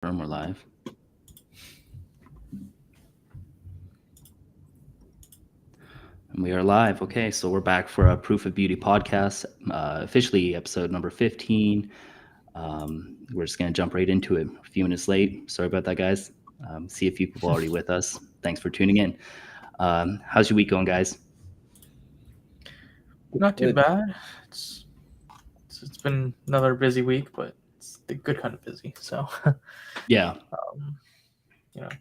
We're live. And we are live. Okay, so we're back for a Proof of Beauty podcast, officially episode number 15. We're just going to jump right into it. A few minutes late. Sorry about that, guys. See a few people already with us. Thanks for tuning in. How's your week going, guys? Not too bad. It's been another busy week, but it's the good kind of busy. So, Yeah,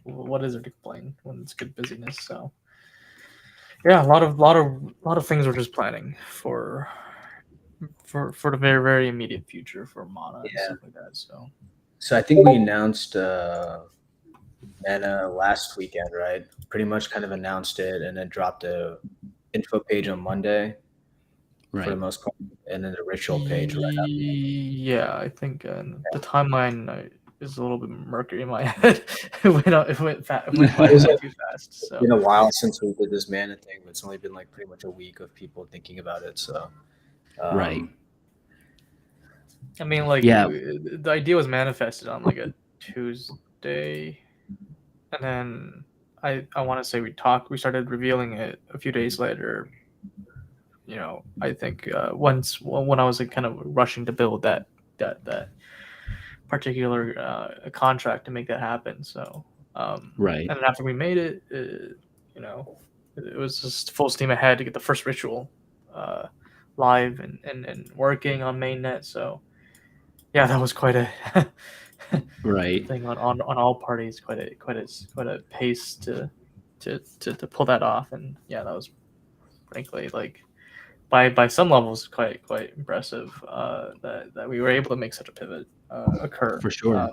what is there to complain when it's good busyness? So, yeah, a lot of things we're just planning for the very very immediate future for Mana and stuff like that. So I think we announced Mana last weekend, right? Pretty much kind of announced it and then dropped a info page on Monday for the right. most part, and then the ritual page right after. Yeah, I think the timeline is a little bit murky in my head. It went by too fast. It's So. been a while since we did this Mana thing, but it's only been like pretty much a week of people thinking about it. So Right. I mean, like, Yeah. the idea was manifested on like a Tuesday, and then I want to say we started revealing it a few days later. I think once when I was like, kind of rushing to build that particular contract to make that happen. So Right. and then after we made it, it was just full steam ahead to get the first ritual live and working on mainnet. So yeah, that was quite a Right. thing on all parties. Quite a pace to pull that off, and yeah, that was frankly like by some levels quite impressive that we were able to make such a pivot occur For sure.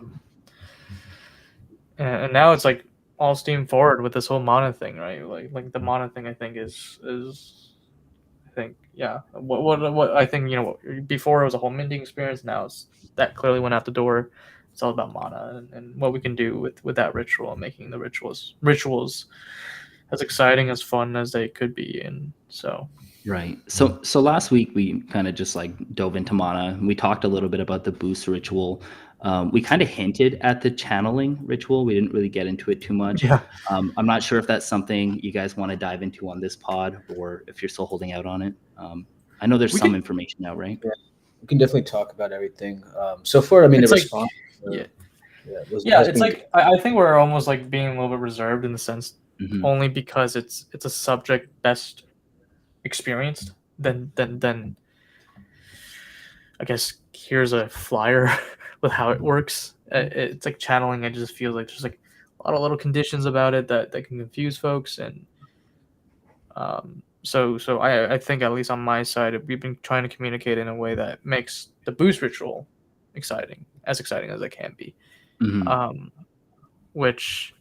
And now it's like all steam forward with this whole Mana thing, right? Like the Mana thing, I think is I think what I think before it was a whole minting experience. Now it's that clearly went out the door. It's all about Mana and what we can do with that ritual and making the rituals as exciting, as fun as they could be. And so Right. So last week we kind of just like dove into Mana. We talked a little bit about the boost ritual. We kind of hinted at the channeling ritual. We didn't really get into it too much. yeah. I'm not sure if that's something you guys want to dive into on this pod or if you're still holding out on it. I know there's some information now, right? Yeah, we can definitely talk about everything. So far, I mean, It's the like- response. It's like I think we're almost like being a little bit reserved in the sense Mhm. only because it's a subject best experienced then I guess here's a flyer with how it works. It's like channeling. I just feel like there's like a lot of little conditions about it that can confuse folks, and so I think at least on my side we've been trying to communicate in a way that makes the boost ritual exciting as it can be. Mhm. Which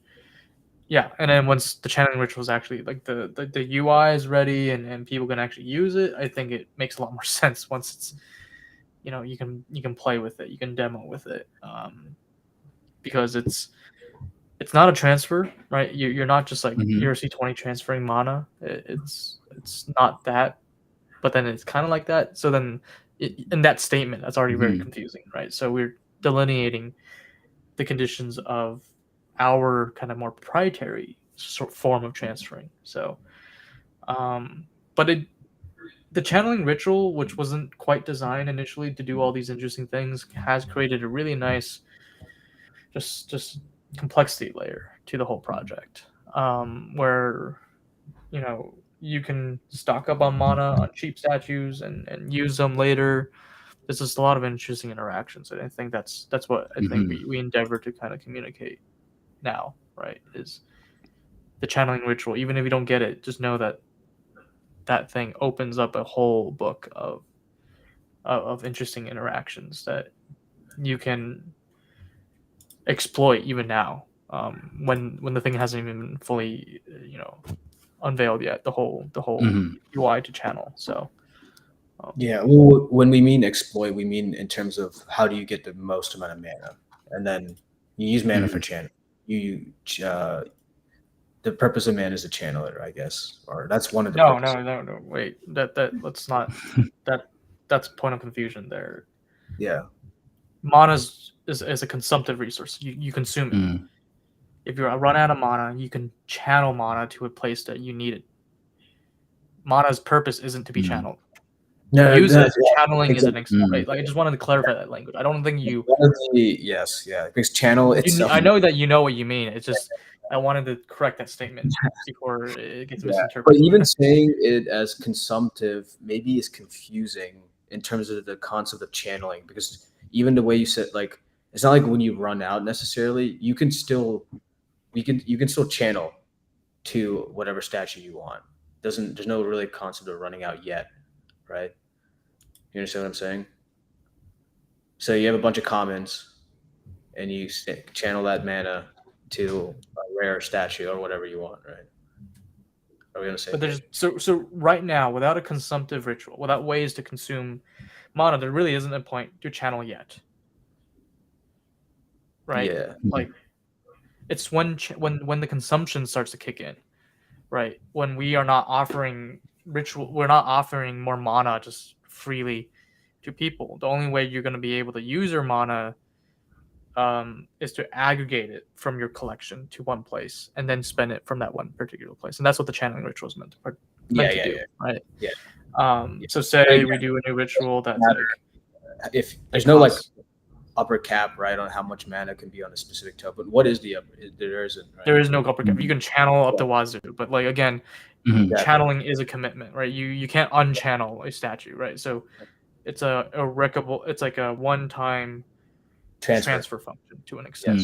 yeah, and then once the channeling ritual is actually like the UI is ready and people can actually use it, I think it makes a lot more sense once it's you can play with it, you can demo with it, because it's not a transfer, right? You're not just like Mhm. ERC20 transferring Mana. It's not that, but then it's kind of like that. So then in that statement, that's already very Mhm. confusing, right? So we're delineating the conditions of our kind of more proprietary form of transferring. So, but the channeling ritual, which wasn't quite designed initially to do all these interesting things, has created a really nice, just complexity layer to the whole project, where you can stock up on Mana on cheap statues and use them later. There's just a lot of interesting interactions, and I think that's what I think we endeavor to kind of communicate now, right? Is the channeling ritual. Even if you don't get it, just know that thing opens up a whole book of interesting interactions that you can exploit even now, when the thing hasn't even been fully unveiled yet, the whole UI to channel. So Yeah, well, when we mean exploit, we mean in terms of how do you get the most amount of mana, and then you use mana for channel. You the purpose of mana is to channel it, I guess, or that's one of the. No. Wait, that let's not. That's a point of confusion there. Yeah. Mana's is a consumptive resource. You consume it. Mm. If you run out of mana, you can channel mana to a place that you need it. Mana's purpose isn't to be Mm. channeled. No, Use no, it. Channeling is an exactly. right. Like I just wanted to clarify that language. I don't think you. yes, yeah, because channel itself. I know that you know what you mean. It's just I wanted to correct that statement before it gets Yeah, misinterpreted. but even saying it as consumptive maybe is confusing in terms of the concept of channeling, because even the way you said, like, it's not like when you run out necessarily, you can still channel to whatever statue you want. There's no really concept of running out yet, right? You understand what I'm saying? So you have a bunch of commons and you channel that mana to a rare statue or whatever you want, right? Are we gonna say? But there's so right now, without a consumptive ritual, without ways to consume mana, there really isn't a point to channel yet. Right? Yeah. Like it's when the consumption starts to kick in, right? When we are not offering ritual, we're not offering more mana just freely to people. The only way you're going to be able to use your mana is to aggregate it from your collection to one place and then spend it from that one particular place. And that's what the channeling ritual is meant to do, right? Yeah. So say we do a new ritual that's like if there's no like upper cap, right, on how much mana can be on a specific token. What is the upper? There isn't. Right? There is no upper cap. You can channel up to wazoo, but like again, channeling is a commitment, right? You can't unchannel a statue, right? So it's a irrevocable. It's like a one-time transfer function to an extent.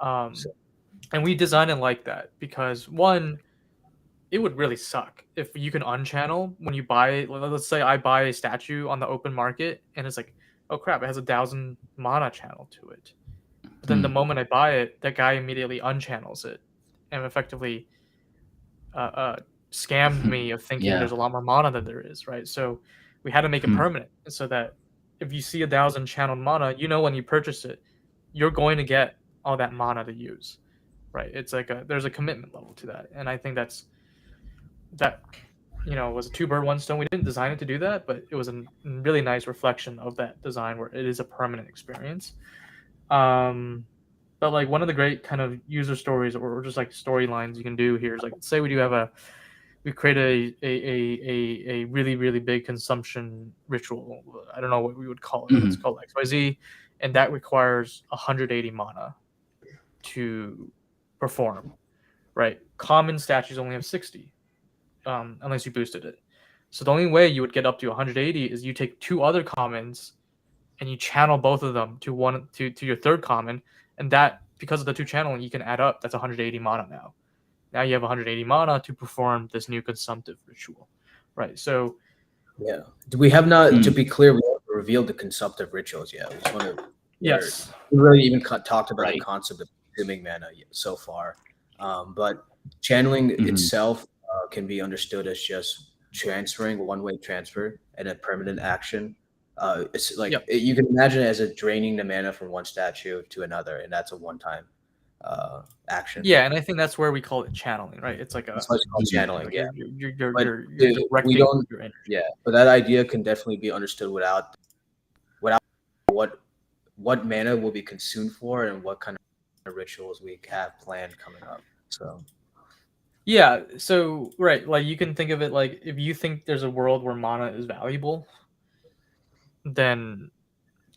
And we designed it like that because one, it would really suck if you can unchannel when you buy. Let's say I buy a statue on the open market and it's like, oh crap, it has 1,000 mana channel to it. But then the moment I buy it, that guy immediately unchannels it and effectively scammed me of thinking there's a lot more mana than there is, right? So we had to make it permanent so that if you see 1,000 channeled mana, you know when you purchase it, you're going to get all that mana to use, right? It's like there's a commitment level to that, and I think that was a two-bird, one stone. We didn't design it to do that, but it was a really nice reflection of that design where it is a permanent experience. But like one of the great kind of user stories or just like storylines you can do here is like, say we create a really, really big consumption ritual. I don't know what we would call it. It's called XYZ, and that requires 180 mana to perform, right? Common statues only have 60, unless you boosted it. So the only way you would get up to 180 is you take two other commons and you channel both of them to your third common, and that, because of the two channeling, you can add up. That's 180 mana now. Now you have 180 mana to perform this new consumptive ritual, right? So, yeah. We have not, to be clear, we haven't revealed the consumptive rituals yet. We just want to. Yes. We really even talked about the concept of consuming mana so far, but channeling itself can be understood as just transferring, one-way transfer, and a permanent action. It's like you can imagine it as a draining the mana from one statue to another, and that's a one-time action. Yeah, and I think that's where we call it channeling, right? It's like that's what it's called channeling. Like Yeah, you're directing your energy. Yeah, but that idea can definitely be understood without what mana will be consumed for and what kind of rituals we have planned coming up. So. Yeah, so right, like you can think of it like if you think there's a world where mana is valuable, then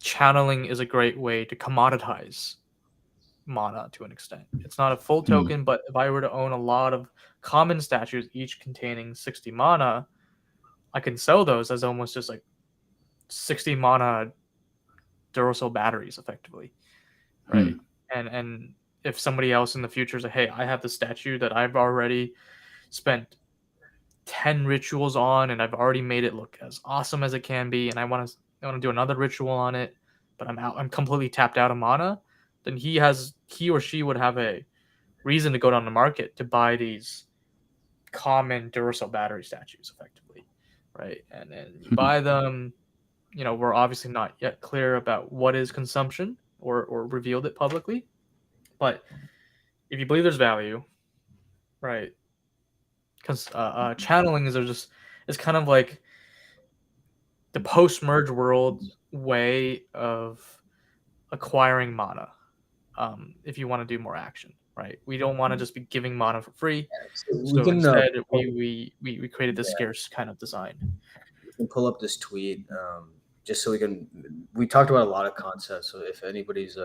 channeling is a great way to commoditize mana to an extent. It's not a full token, but if I were to own a lot of common statues, each containing 60 mana, I can sell those as almost just like 60 mana Duracell batteries, effectively, right? And if somebody else in the future is like, hey, I have the statue that I've already spent 10 rituals on, and I've already made it look as awesome as it can be, and I want to do another ritual on it, but I'm completely tapped out of mana, then he or she would have a reason to go down the market to buy these common Duracell battery statues, effectively, right? And then you buy them. We're obviously not yet clear about what is consumption or revealed it publicly, but if you believe there's value, right? Because channeling is kind of like the post-merge world way of acquiring mana if you want to do more action, right? We don't want to just be giving mana for free. We So can instead, we created this scarce kind of design. we can pull up this tweet just so we talked about a lot of concepts. So if anybody's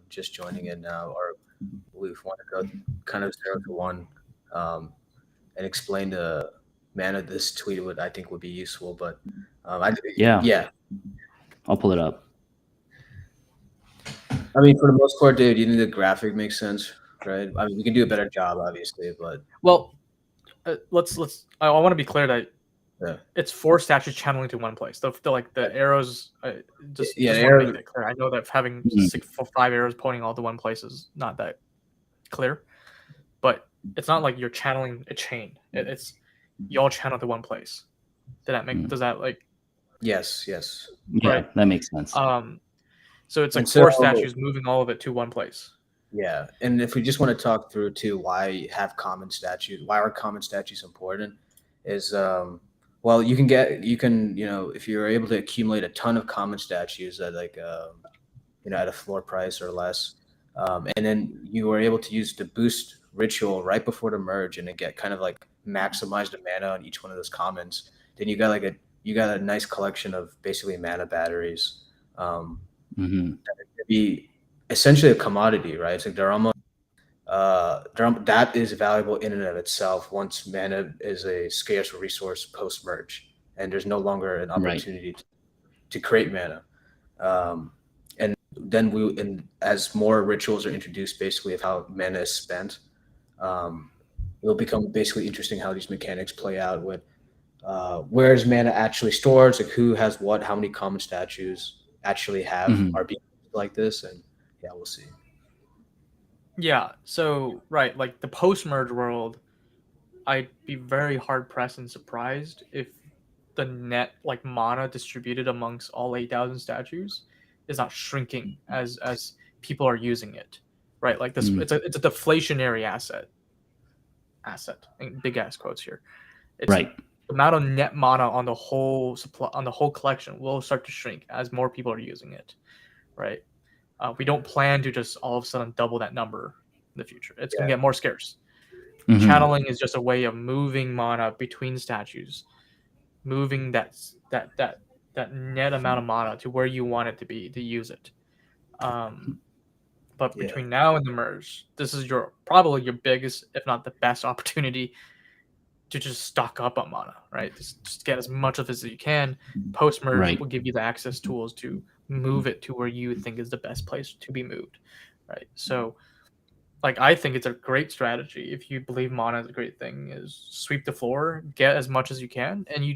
just joining in now, or we want to go kind of 0 to 1 and explain the mana, this tweet I think would be useful. But Yeah. I'll pull it up. I mean, for the most part, dude, you think the graphic makes sense, right? I mean, we can do a better job, obviously, but well, let's. I want to be clear that yeah. It's 4 statues channeling to one place. The arrows. Just want to make that clear. I know that having 5 arrows pointing all to one place is not that clear, but it's not like you're channeling a chain. It's you all channel to one place. Did that make? Does that like? Yes. Yeah, right. That makes sense. So it's like 4 statues moving all of it to one place. Yeah, and if we just want to talk through too why are common statues important is well, you can if you're able to accumulate a ton of common statues at like at a floor price or less, and then you are able to use the boost ritual right before the merge and then get kind of like maximize the mana on each one of those commons, then you got a nice collection of basically mana batteries. Be essentially a commodity, right? It's like they're almost that is valuable in and of itself once mana is a scarce resource post merge, and there's no longer an opportunity to create mana. And then as more rituals are introduced, basically of how mana is spent, it'll become basically interesting how these mechanics play out with where is mana actually stored, like who has what, how many common statues actually are being like this, and yeah, we'll see. Yeah, so like the post-merge world, I'd be very hard-pressed and surprised if the net like mana distributed amongst all 8,000 statues is not shrinking as people are using it, right? Like this, it's a deflationary asset, big ass quotes here. It's right. The amount of net mana on the whole supply on the whole collection will start to shrink as more people are using it, right? We don't plan to just all of a sudden double that number in the future. It's going to get more scarce. Channeling is just a way of moving mana between statues, moving that net amount of mana to where you want it to be to use it. But between now and the merge, this is probably your biggest, if not the best, opportunity to just stock up on mana, right? Just get as much of it as you can. Post merge will give you the access tools to move it to where you think is the best place to be moved, right? So like I think it's a great strategy if you believe mana is a great thing, is sweep the floor, get as much as you can, and you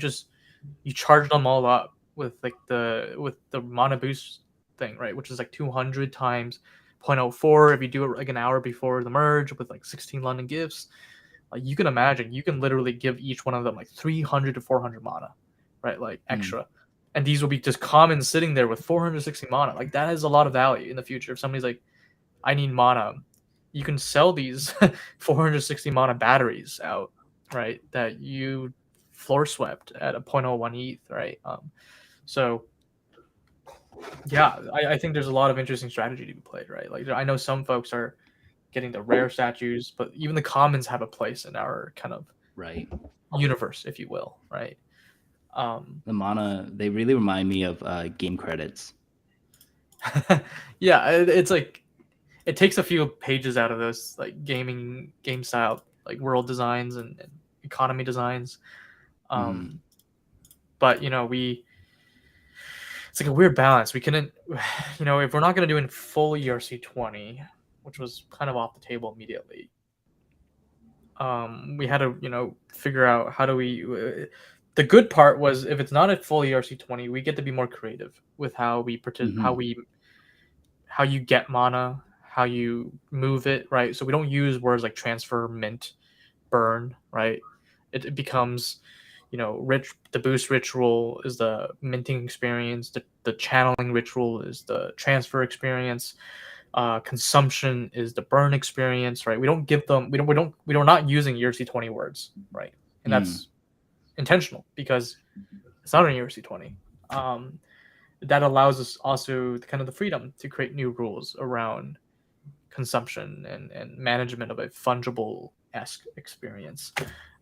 charge them all up with the mana boost thing, right? Which is like 200 times 0.04 if you do it like an hour before the merge with like 16 London gifts. Like you can imagine, you can literally give each one of them like 300 to 400 mana, right? Like extra. And these will be just common sitting there with 460 mana. Like that has a lot of value in the future. If somebody's like, I need mana, you can sell these 460 mana batteries out, right? That you floor swept at a 0.01 ETH, right? So yeah, I think there's a lot of interesting strategy to be played, right? Like I know some folks are getting the rare statues, but even the commons have a place in our kind of universe, if you will, right? The mana, they really remind me of game credits. Yeah, it's like it takes a few pages out of those like game style like world designs and economy designs. But it's like a weird balance. We couldn't, if we're not going to do in full ERC 20, which was kind of off the table immediately, we had to figure out how do we. The good part was if it's not a full ERC 20, we get to be more creative with how we how you get mana, how you move it, right? So we don't use words like transfer, mint, burn, right? It becomes, the boost ritual is the minting experience. The channeling ritual is the transfer experience. Consumption is the burn experience, right? We don't give them. We're not using ERC 20 words, right? And that's intentional because it's not an ERC 20. that allows us also kind of the freedom to create new rules around consumption and management of a fungible-esque experience.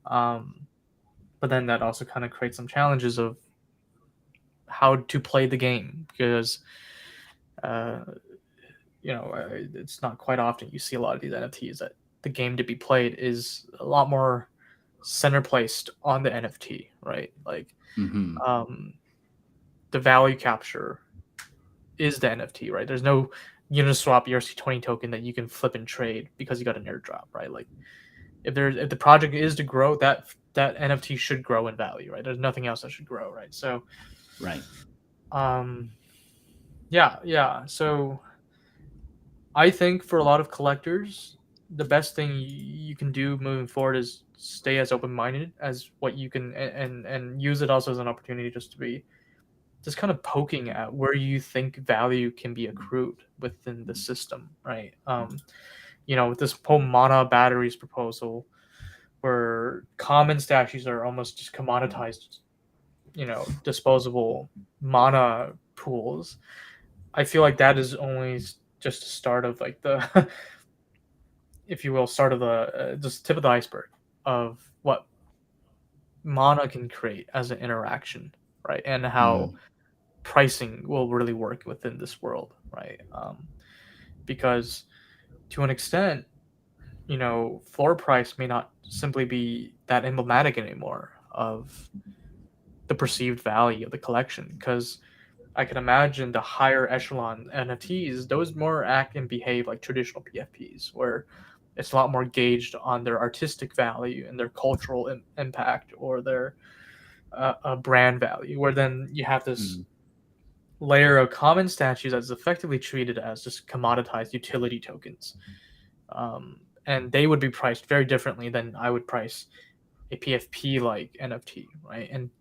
But then that also kind of creates some challenges of how to play the game, because it's not quite often you see a lot of these NFTs that the game to be played is a lot more center placed on the NFT, right? Like Hmm. The value capture is the NFT, right? There's no Uniswap ERC20 token that you can flip and trade because you got an airdrop, right? Like if the project is to grow, that NFT should grow in value, right? There's nothing else that should grow, right? So Right. yeah. So I think for a lot of collectors, the best thing you can do moving forward is stay as open-minded as what you can, and use it also as an opportunity just to be just kind of poking at where you think value can be accrued within the system, right? With this whole mana batteries proposal, where common statues are almost just commoditized, disposable mana pools. I feel like that is only just the start of like the, if you will, start of the just tip of the iceberg of what mana can create as an interaction, right? And how pricing will really work within this world, right? Because to an extent, floor price may not simply be that emblematic anymore of the perceived value of the collection, because I can imagine the higher echelon NFTs, those more act and behave like traditional PFPs, where it's a lot more gauged on their artistic value and their cultural impact, or their brand value, where then you have this layer of common statues that's effectively treated as just commoditized utility tokens. And they would be priced very differently than I would price a PFP like NFT, right? And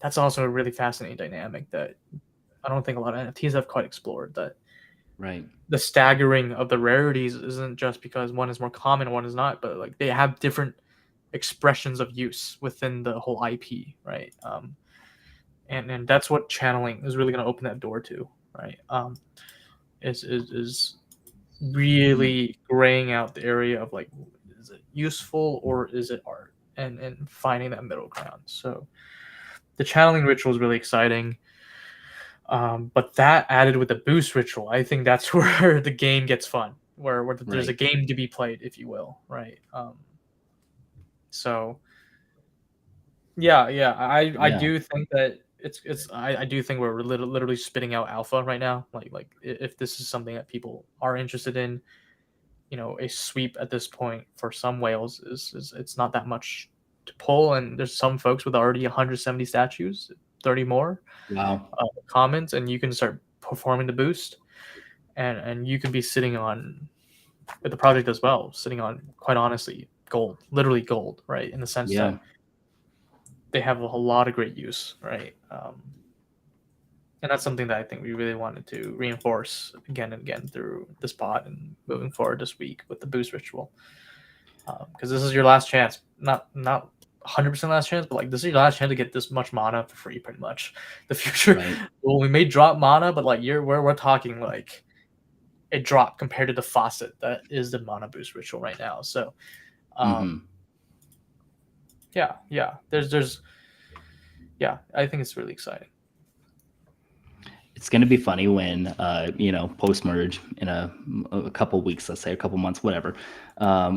that's also a really fascinating dynamic that I don't think a lot of NFTs have quite explored. That Right. the staggering of the rarities isn't just because one is more common, one is not, but like they have different expressions of use within the whole IP, right? And that's what channeling is really going to open that door to, right? Is really graying out the area of like, is it useful or is it art, and finding that middle ground. So the channeling ritual is really exciting. But that added with the boost ritual, I think that's where the game gets fun, where there's a Right. game to be played, if you will, right? So yeah, I Yeah. do think that I do think we're literally spitting out alpha right now. Like if this is something that people are interested in, a sweep at this point for some whales is it's not that much to pull, and there's some folks with already 170 statues, 30 more Wow. comments, and you can start performing the boost, and you can be sitting on, with the project as well, sitting on, quite honestly, gold, literally gold, right? In the sense Yeah. that they have a lot of great use, right? And that's something that I think we really wanted to reinforce again and again through this pod and moving forward this week with the boost ritual, because this is your last chance, not 100% last chance, but like this is your last chance to get this much mana for free, pretty much. The future, Right. well, we may drop mana, but like we're talking like a drop compared to the faucet that is the mana boost ritual right now. So yeah, there's I think it's really exciting. It's going to be funny when post merge in a couple weeks, let's say a couple months, whatever,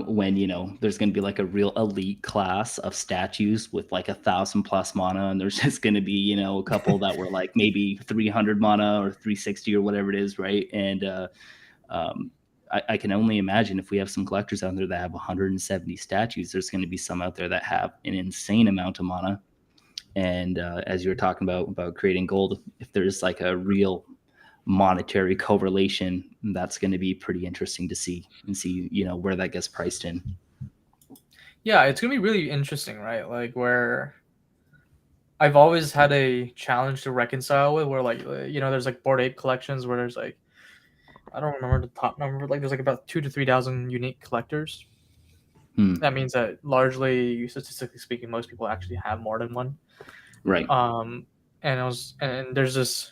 when there's going to be like a real elite class of statues with like 1,000+ mana, and there's just going to be a couple that were like maybe 300 mana or 360 or whatever it is, right? And I can only imagine if we have some collectors out there that have 170 statues, there's going to be some out there that have an insane amount of mana. And as you were talking about creating gold, if there's like a real monetary correlation, that's going to be pretty interesting to see where that gets priced in. Yeah, it's gonna be really interesting, right? Like, where I've always had a challenge to reconcile with, where like there's like Bored Ape collections where there's like, I don't remember the top number, like there's like about 2,000 to 3,000 unique collectors. That means that largely, statistically speaking, most people actually have more than one. Right. And there's this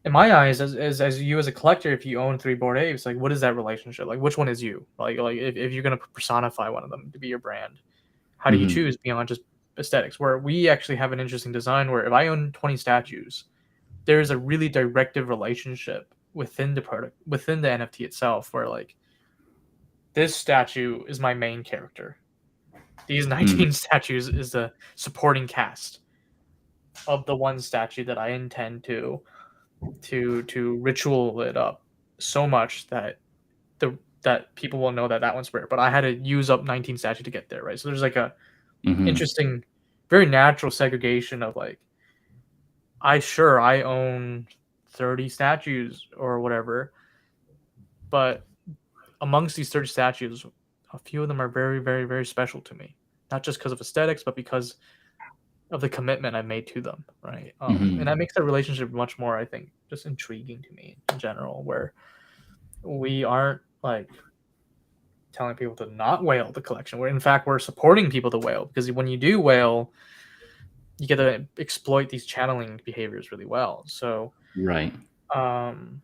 in my eyes, as you as a collector, if you own 3 Bored Apes, like what is that relationship? Like which one is you? Like if you're gonna personify one of them to be your brand, how do you Mhm. choose beyond just aesthetics? Where we actually have an interesting design where if I own 20 statues, there is a really directive relationship within the product, within the NFT itself, where like this statue is my main character. These 19 statues is the supporting cast of the one statue that I intend to ritual it up so much that that people will know that that one's rare. But I had to use up 19 statues to get there, right? So there's like a Mhm. interesting, very natural segregation of like, I own 30 statues or whatever, but amongst these 30 statues, a few of them are very, very, very special to me. Not just because of aesthetics, but because of the commitment I made to them, right? And Mhm. that makes that relationship much more, I think, just intriguing to me in general, where we aren't like telling people to not whale the collection. Where in fact we're supporting people to whale, because when you do whale, you get to exploit these channeling behaviors really well. So Right. um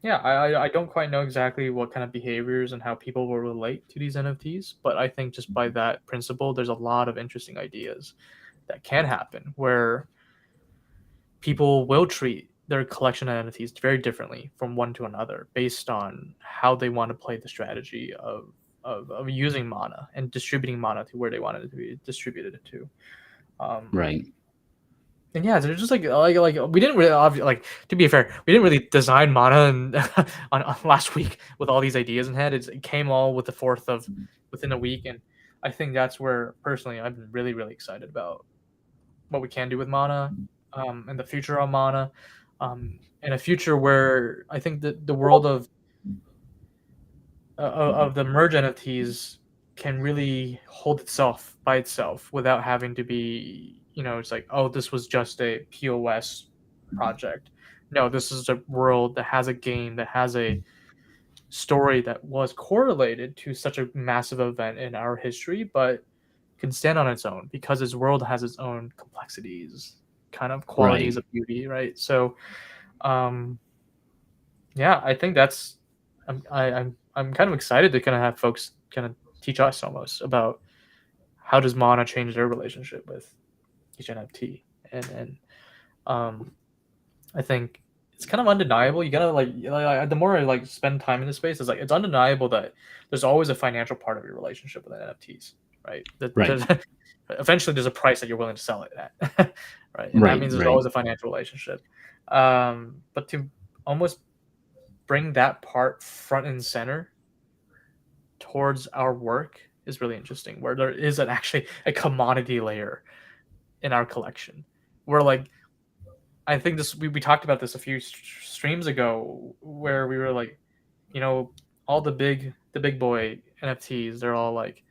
yeah, I don't quite know exactly what kind of behaviors and how people will relate to these NFTs, but I think just by that principle, there's a lot of interesting ideas that can happen where people will treat their collection of NFTs very differently from one to another based on how they want to play the strategy of using mana and distributing mana to where they want it to be distributed to. Um, Right. and yeah, they're just like we didn't really like, to be fair, we didn't really design mana and on last week with all these ideas in head. It came all with the fourth of within a week, and I think that's where personally I've been really really excited about what we can do with mana, and the future on mana, in a future where I think that the world of the merge NFTs can really hold itself by itself without having to be, it's like, oh, this was just a POS project. No, this is a world that has a game that has a story that was correlated to such a massive event in our history, but can stand on its own because its world has its own complexities, kind of qualities Right. of beauty, right? So, um, yeah, I think that's I'm kind of excited to kind of have folks kind of teach us almost about how does Mana change their relationship with each NFT, and um, I think it's kind of undeniable. You gotta the more I like spend time in this space, it's like it's undeniable that there's always a financial part of your relationship with NFTs, right? Right. Eventually there's a price that you're willing to sell it at, right? And that Right. means there's Right. always a financial relationship. But to almost bring that part front and center towards our work is really interesting, where there is actually a commodity layer in our collection. Where like I think we talked about this a few streams ago, where we were like, all the big boy NFTs, they're all like,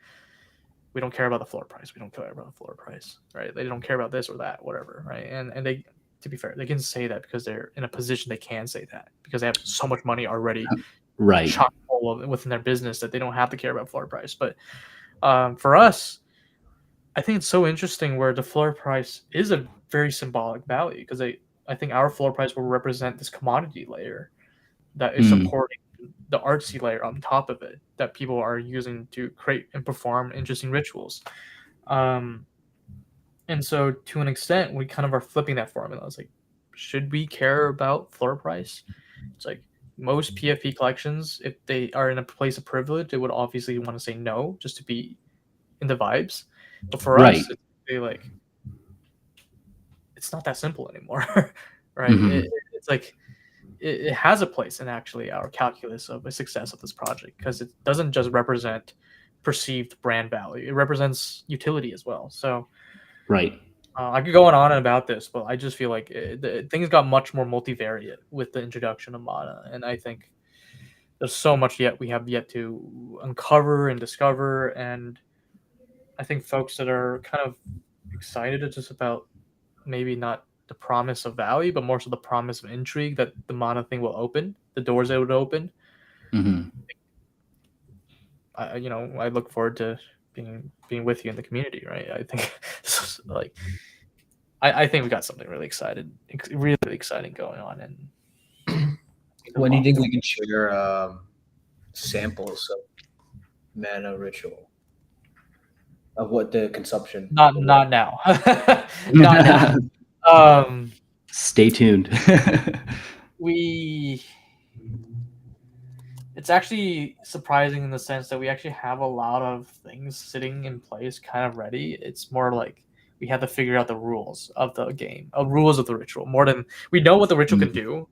we don't care about the floor price. We don't care about the floor price, right? They don't care about this or that, whatever, right? And they, to be fair, they can say that because they're in a position they can say that because they have so much money already Right. chock full of within their business that they don't have to care about floor price. But for us, I think it's so interesting where the floor price is a very symbolic value because I think our floor price will represent this commodity layer that is Mm. supporting the artsy layer on top of it that people are using to create and perform interesting rituals. Um, and so to an extent, we kind of are flipping that formula. It's like, should we care about floor price? It's like most PFP collections, if they are in a place of privilege, they would obviously want to say no just to be in the vibes. But for Right. us, like it's not that simple anymore, right? Mhm. It's like it has a place in actually our calculus of a success of this project because it doesn't just represent perceived brand value; it represents utility as well. So Right. I could go on and about this, but I just feel like things got much more multivariate with the introduction of Mana, and I think there's so much yet we have yet to uncover and discover, and I think folks that are kind of excited just about maybe not the promise of value, but more so the promise of intrigue that the Mana thing will open, the doors it would open. Mhm. I look forward to being with you in the community, right? I think this is like I think we got something really exciting going on. And When do you think we can share samples of mana ritual of what the consumption? not now, not now. Stay tuned. It's actually surprising in the sense that we actually have a lot of things sitting in place, kind of ready. It's more like we have to figure out the rules of the game, rules of the ritual. More than we know what the ritual can do,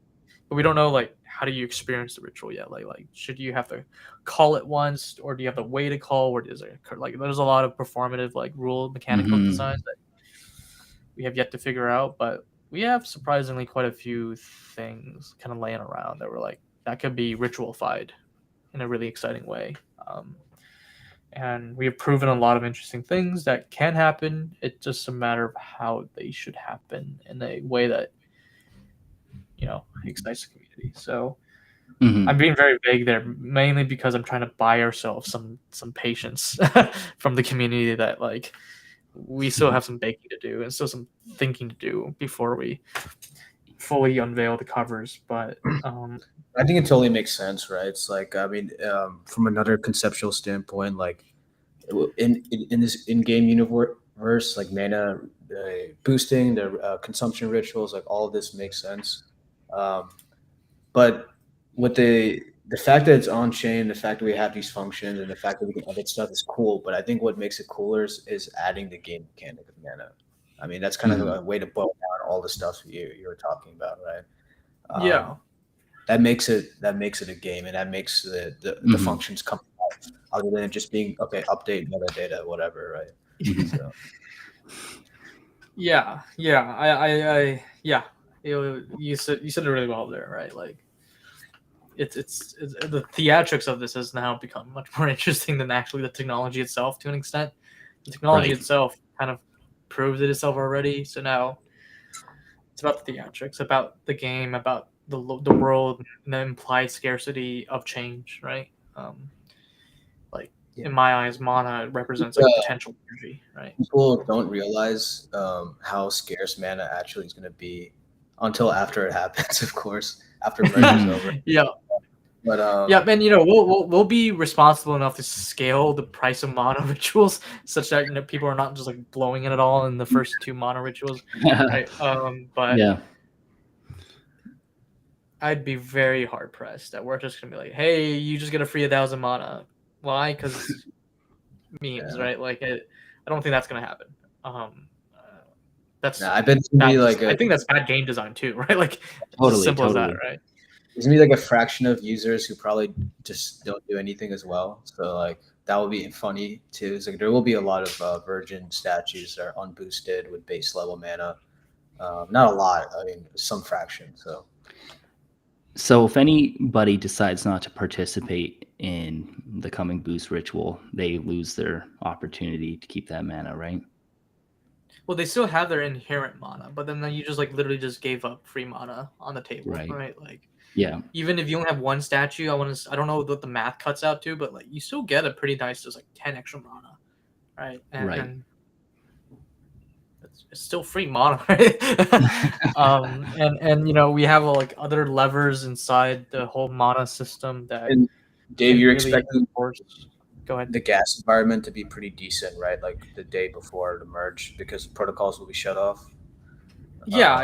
but we don't know like how do you experience the ritual yet. Like should you have to call it once, or do you have to wait to call? Or is it like there's a lot of performative like rule mechanical designs that we have yet to figure out, but we have surprisingly quite a few things kind of laying around that we're like that could be ritualified in a really exciting way. And we have proven a lot of interesting things that can happen. It's just a matter of how they should happen in a way that excites the community. So I'm being very vague there, mainly because I'm trying to buy ourselves some patience from the community that like we still have some baking to do and still some thinking to do before we fully unveil the covers. But I think it totally makes sense, right? It's like, I mean, from another conceptual standpoint, like in this in-game universe, like mana boosting, the consumption rituals, like all of this makes sense. But with the fact that it's on chain, the fact that we have these functions, and the fact that we can edit stuff is cool. But I think what makes it cooler is adding the game mechanic of mana. I mean, that's kind of a way to boil down all the stuff you were talking about, right? Yeah. That makes it a game, and that makes the functions come out, other than it just being okay, update metadata, whatever, right? So. Yeah. You said it really well there, right? Like it's the theatrics of this has now become much more interesting than actually the technology itself to an extent. The technology itself kind of proves it itself already, so now it's about the theatrics, about the game, about the world, and the implied scarcity of change, right? In my eyes, mana represents like potential energy, right? People don't realize how scarce mana actually is going to be until after it happens, of course, after merge is over. Yeah. But and we'll be responsible enough to scale the price of mana rituals such that people are not just like blowing it all in the first 2 mana rituals, right? But yeah, I'd be very hard pressed that we're just gonna be like, hey, you just get a free 1,000 mana. Why? Because memes, right? Like I don't think that's gonna happen. That's I bet it's gonna be like I think that's bad game design too, right? Like totally, as simple as that, right? There's gonna be like a fraction of users who probably just don't do anything as well. So like that will be funny too. It's like there will be a lot of virgin statues that are unboosted with base level mana. Not a lot. I mean, some fraction. So if anybody decides not to participate in the coming boost ritual, they lose their opportunity to keep that mana, right? Well, they still have their inherent mana, but then you just like literally just gave up free mana on the table, right? Like, yeah. Even if you only have 1 statue, I don't know what the math cuts out to, but like you still get a pretty nice, just like 10 extra mana, right? And it's still free mana, right? And we have like other levers inside the whole mana system that. And Dave, you're really expecting Go ahead. the gas environment to be pretty decent, right? Like the day before the merge, because protocols will be shut off. Well,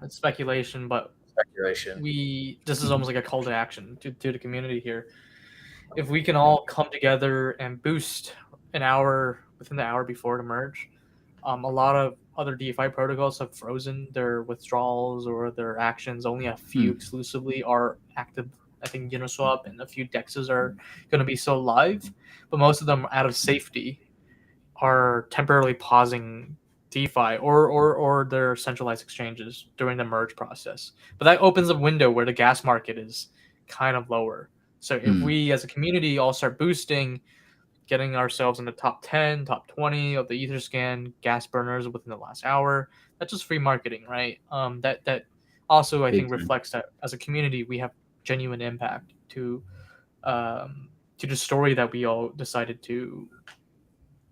it's speculation, but speculation. This is almost like a call to action to the community here. If we can all come together and boost within the hour before the merge, a lot of other DeFi protocols have frozen their withdrawals or their actions. Only a few exclusively are active. I think Uniswap and a few DEXs are going to be still live, but most of them, out of safety, are temporarily pausing DeFi or their centralized exchanges during the merge process. But that opens a window where the gas market is kind of lower. So if we as a community all start boosting, getting ourselves in the top 10, top 20 of the Etherscan gas burners within the last hour, that's just free marketing, right? That also I think reflects that as a community we have genuine impact to the story that we all decided to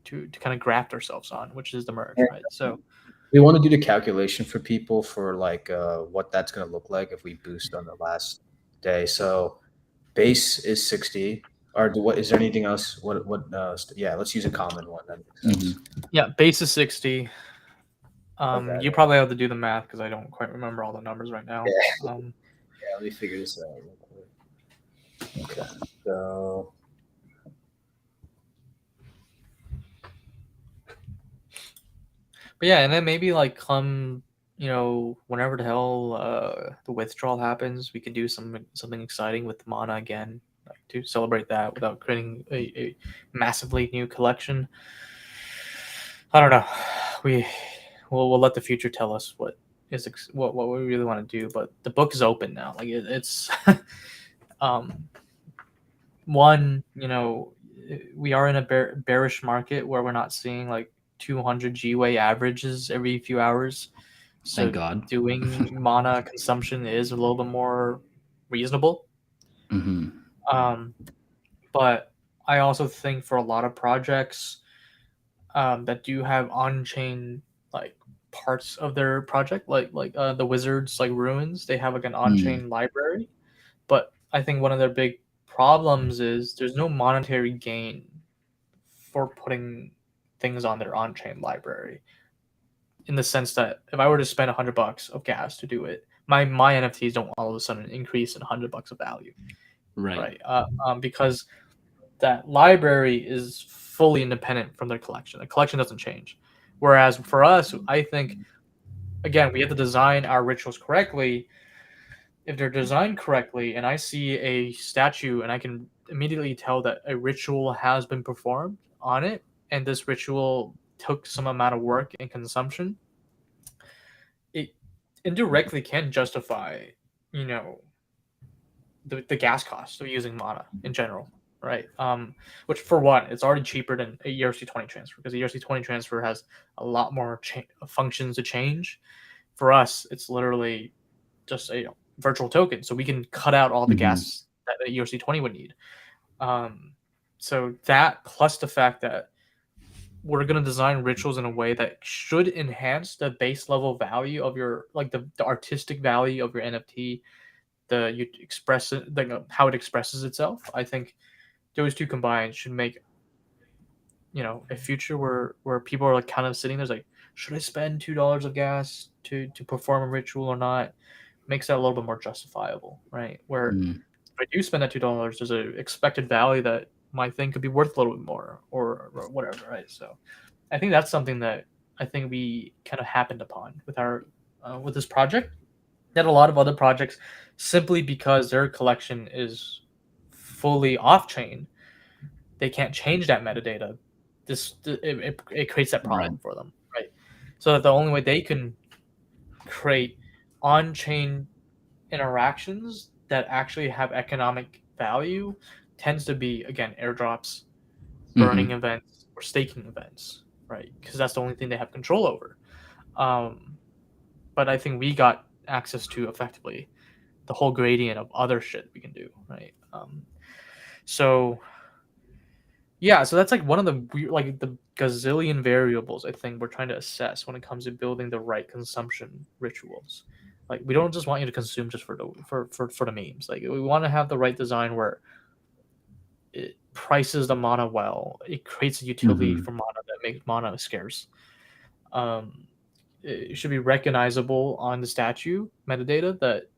kind of graft ourselves on, which is the merge, right? So we want to do the calculation for people for like what that's going to look like if we boost on the last day. So base is 60. Or what is there anything else? Yeah, let's use a common one. That makes sense. Yeah, base is 60. Okay. You probably have to do the math because I don't quite remember all the numbers right now. Yeah, let me figure this out real quick. Okay, so But yeah, and then maybe like come, whenever the hell the withdrawal happens, we can do something exciting with mana again, like to celebrate that without creating a massively new collection. I don't know. We'll let the future tell us what we really want to do. But the book is open now. Like it's one, we are in a bearish market where we're not seeing like 200 GWay averages every few hours. So Thank God. doing mana consumption is a little bit more reasonable. But I also think for a lot of projects that do have on-chain like parts of their project, like the Wizards, like Ruins, they have like an on-chain library. But I think one of their big problems is there's no monetary gain for putting things on their on-chain library, in the sense that if I were to spend $100 of gas to do it, my NFTs don't all of a sudden increase in $100 of value, Right. because that library is fully independent from their collection. The collection doesn't change. Whereas for us, I think, again, we have to design our rituals correctly. If they're designed correctly and I see a statue and I can immediately tell that a ritual has been performed on it, and this ritual took some amount of work and consumption, it indirectly can justify, the gas cost of using mana in general, right? Which for one, it's already cheaper than a ERC20 transfer, because the ERC20 transfer has a lot more functions to change. For us, it's literally just a virtual token, so we can cut out all the gas that the ERC20 would need. So that, plus the fact that we're going to design rituals in a way that should enhance the base level value of your, like the artistic value of your NFT, you express it, how it expresses itself. I think those two combined should make, a future where people are like kind of sitting there like, should I spend $2 of gas to perform a ritual or not? Makes that a little bit more justifiable, right? Where if I do spend that $2, there's an expected value that my thing could be worth a little bit more, or whatever, right? So I think that's something that I think we kind of happened upon with our with this project, that a lot of other projects, simply because their collection is fully off chain, they can't change that metadata. It creates that problem for them, right? So that the only way they can create on-chain interactions that actually have economic value tends to be, again, airdrops, burning events, or staking events, right? Because that's the only thing they have control over. But I think we got access to effectively the whole gradient of other shit we can do, right? So yeah, so that's like one of the weird, like the gazillion variables I think we're trying to assess when it comes to building the right consumption rituals. Like, we don't just want you to consume just for the memes. Like, we want to have the right design where it prices the mana well. It creates a utility for mana that makes mana scarce. It should be recognizable on the statue metadata that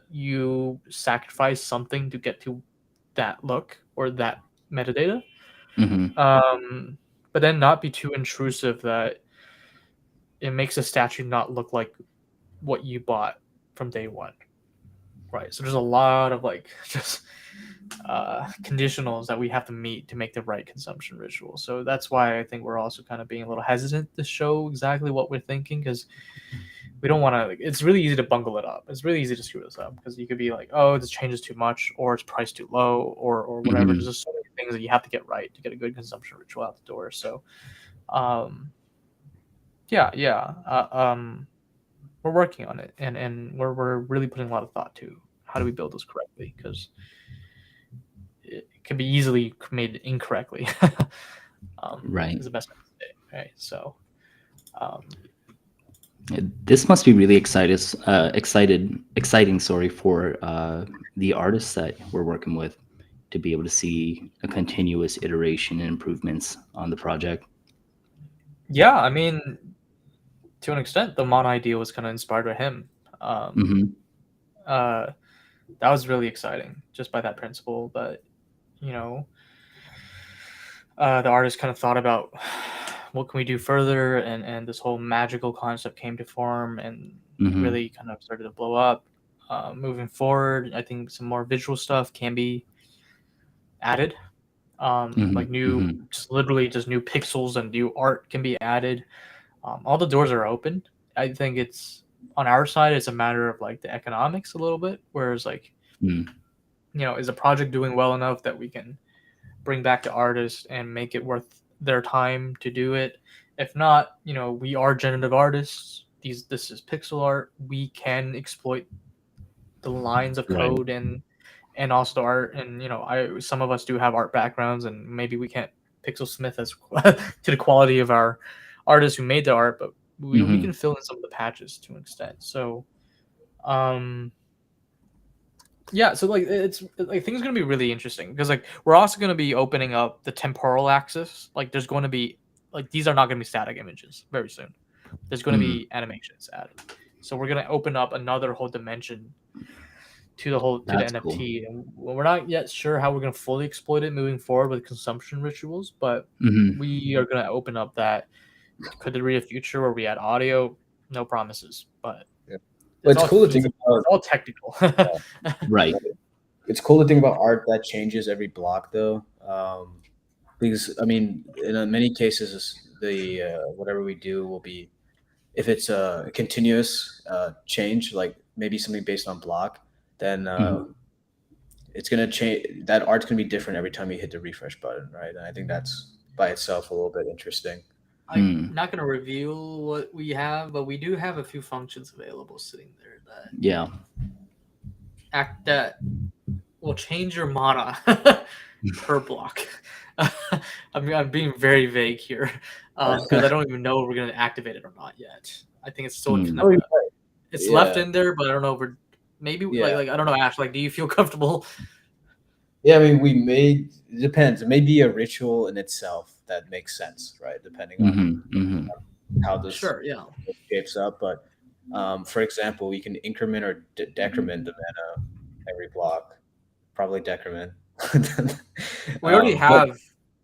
you sacrifice something to get to that look or that metadata. But then not be too intrusive that it makes a statue not look like what you bought from day one, right? So there's a lot of like just conditionals that we have to meet to make the right consumption ritual. So that's why I think we're also kind of being a little hesitant to show exactly what we're thinking, because we don't want to. It's really easy to bungle it up. It's really easy to screw this up, because you could be like, oh, this changes too much, or it's priced too low, or whatever. There's just so many things that you have to get right to get a good consumption ritual out the door. So, we're working on it, and we're really putting a lot of thought to how do we build this correctly, because it can be easily made incorrectly. Right. Is the best way to say it, right? So, This must be really exciting. Sorry, for the artists that we're working with to be able to see a continuous iteration and improvements on the project. Yeah, I mean, to an extent, the Mon idea was kind of inspired by him. Hmm. Uh, that was really exciting, just by that principle. But you know, the artist kind of thought about what can we do further, and this whole magical concept came to form and Hmm. really kind of started to blow up. Moving forward, I think some more visual stuff can be added. Hmm. Like new, Hmm. just literally just new pixels and new art can be added. All the doors are open. I think it's on our side. It's a matter of like the economics a little bit. Whereas like, Mm. is a project doing well enough that we can bring back the artist and make it worth their time to do it? If not, we are generative artists. This is pixel art. We can exploit the lines of Right. code and also the art. And I some of us do have art backgrounds, and maybe we can't pixel smith as to the quality of our artists who made the art, but we Hmm. can fill in some of the patches to an extent. So um yeah, so like it's like things are gonna be really interesting because like we're also gonna be opening up the temporal axis. Like there's going to be like these are not gonna be static images very soon. There's going to Mm. be animations added. So we're gonna open up another whole dimension to the That's cool. NFT, and we're not yet sure how we're gonna fully exploit it moving forward with consumption rituals, but Hmm. we are gonna open up that. Could there be a future where we add audio? No promises, but Yeah. But it's it's all cool to it's, think about. it's all technical. Right. It's cool to think about art that changes every block, though, because I mean, in many cases, the whatever we do will be, if it's a continuous change, like maybe something based on block, then Hmm. it's gonna change. That art's gonna be different every time you hit the refresh button, right? And I think that's by itself a little bit interesting. I'm Mm. not going to reveal what we have, but we do have a few functions available sitting there Yeah. that will change your mana per block. I'm being very vague here because I don't even know if we're going to activate it or not yet. I think it's still in Mm. Oh, kind of it's left yeah, in there, but I don't know if we're maybe yeah, like I don't know, Ash. Like, do you feel comfortable? yeah. I mean, we made it depends. It may be a ritual in itself that makes sense, right? Depending on Hmm. Hmm. how this Sure, yeah. shapes up. But for example, we can increment or decrement the mana every block, probably decrement. We already But have